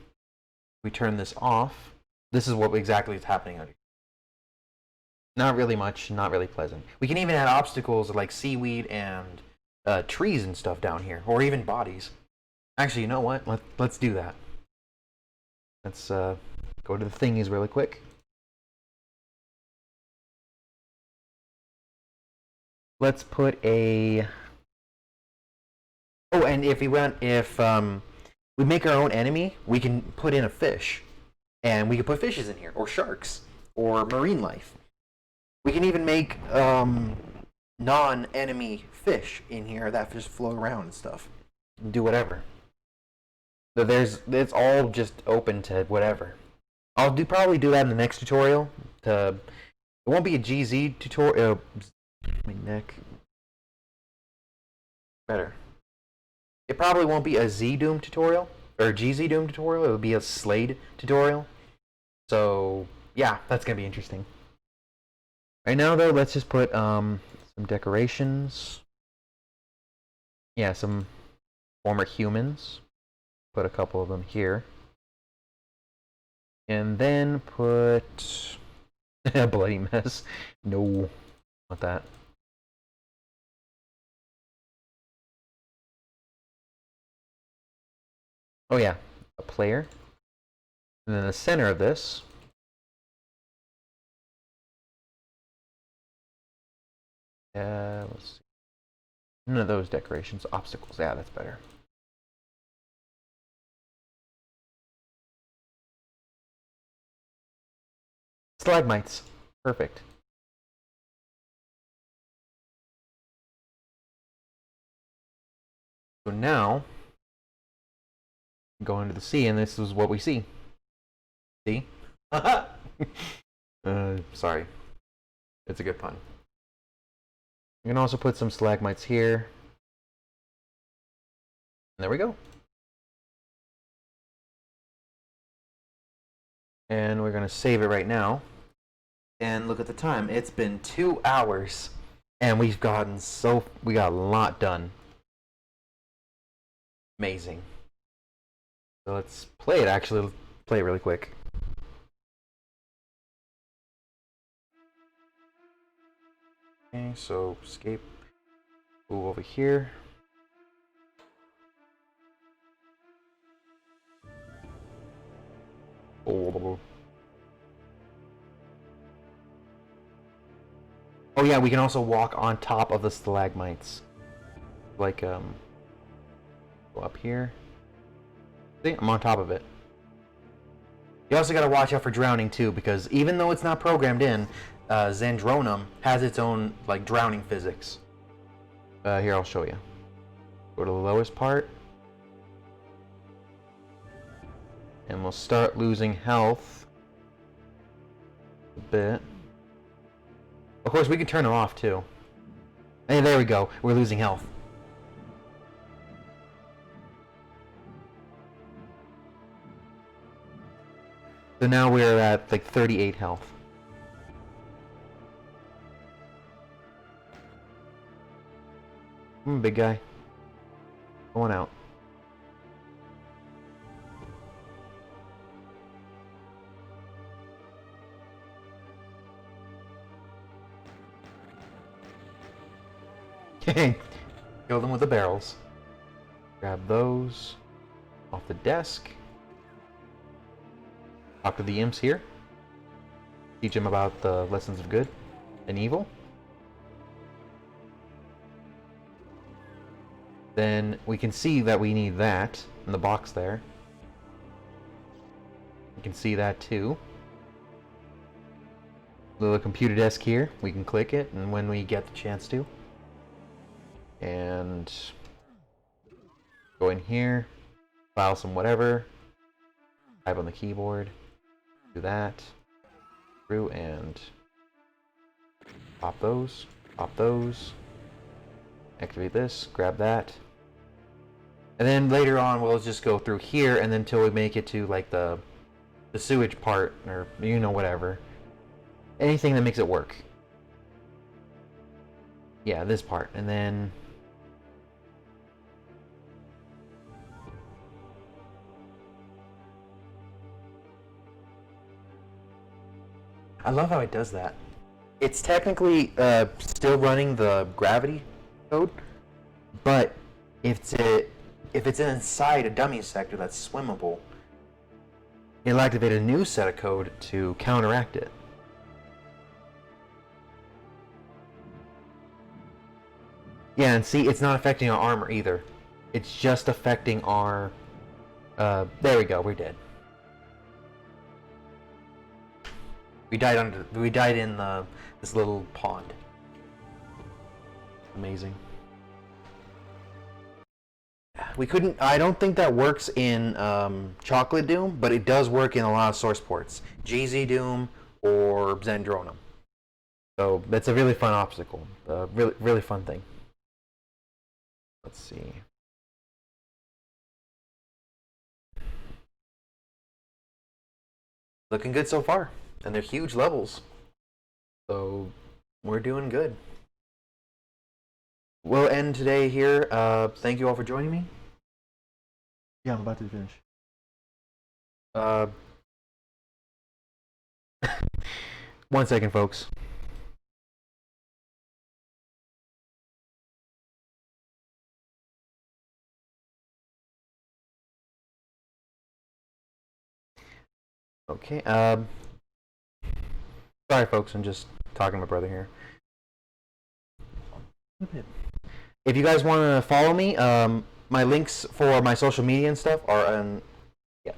We turn this off. This is what exactly is happening under here. Not really much, not really pleasant. We can even add obstacles like seaweed and trees and stuff down here, or even bodies. Actually, you know what? Let's do that. Let's go to the thingies really quick. Let's put a. Oh, and if we make our own enemy, we can put in a fish, and we can put fishes in here, or sharks, or marine life. We can even make non-enemy fish in here that just float around and stuff. Do whatever. So it's all just open to whatever. I'll probably do that in the next tutorial. It won't be a GZ tutorial. My neck. Better. It probably won't be a gzdoom tutorial or gzdoom tutorial. It will be a Slade tutorial. So yeah, that's gonna be interesting. Right now though, let's just put some decorations. Yeah, some former humans. Put a couple of them here. And then put a bloody mess. No, not that. Oh yeah, a player. And then the center of this. Let's see. None of those decorations. Obstacles. Yeah, that's better. Stalagmites. Perfect. So now, go into the sea, and this is what we see. See? Sorry. It's a good pun. You can also put some stalagmites here. And there we go. And we're going to save it right now. And look at the time. It's been 2 hours. And we got a lot done. Amazing. So let's play it. Actually, let's play it really quick. Okay, so escape. Move over here. Oh yeah, we can also walk on top of the stalagmites. Like, go up here. See, I'm on top of it. You also gotta watch out for drowning too, because even though it's not programmed in, Zandronum has its own, like, drowning physics. Here, I'll show you. Go to the lowest part. And we'll start losing health a bit. Of course, we can turn it off too. Hey, there we go. We're losing health. So now we're at like 38 health. Big guy. Going out. Kill them with the barrels. Grab those off the desk. Talk to the imps here. Teach them about the lessons of good and evil. Then we can see that we need that in the box there. You can see that too. Little computer desk here. We can click it, and when we get the chance to. And go in here, file some whatever, type on the keyboard, do that, through, and pop those, activate this, grab that, and then later on we'll just go through here and then until we make it to like the sewage part, or you know, whatever, anything that makes it work. Yeah, this part, and then I love how it does that. It's technically still running the gravity code, but if it's inside a dummy sector that's swimmable, it'll activate a new set of code to counteract it. Yeah, and see, it's not affecting our armor either. It's just affecting our... there we go, we're dead. We died in this little pond. Amazing. We couldn't... I don't think that works in Chocolate Doom, but it does work in a lot of source ports. gzdoom or Zandronum. So that's a really fun obstacle. Really fun thing. Let's see. Looking good so far. And they're huge levels. So we're doing good. We'll end today here. Thank you all for joining me. Yeah, I'm about to finish. One second, folks. Okay, sorry folks, I'm just talking to my brother here. If you guys want to follow me, my links for my social media and stuff are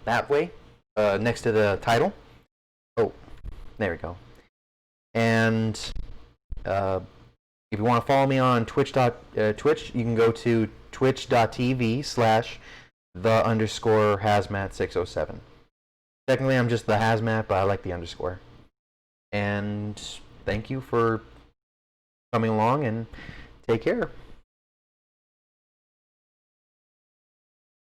that way, next to the title. Oh, there we go. And if you want to follow me on Twitch, you can go to twitch.tv/the_hazmat607. Technically, I'm just the hazmat, but I like the underscore. And thank you for coming along, and take care.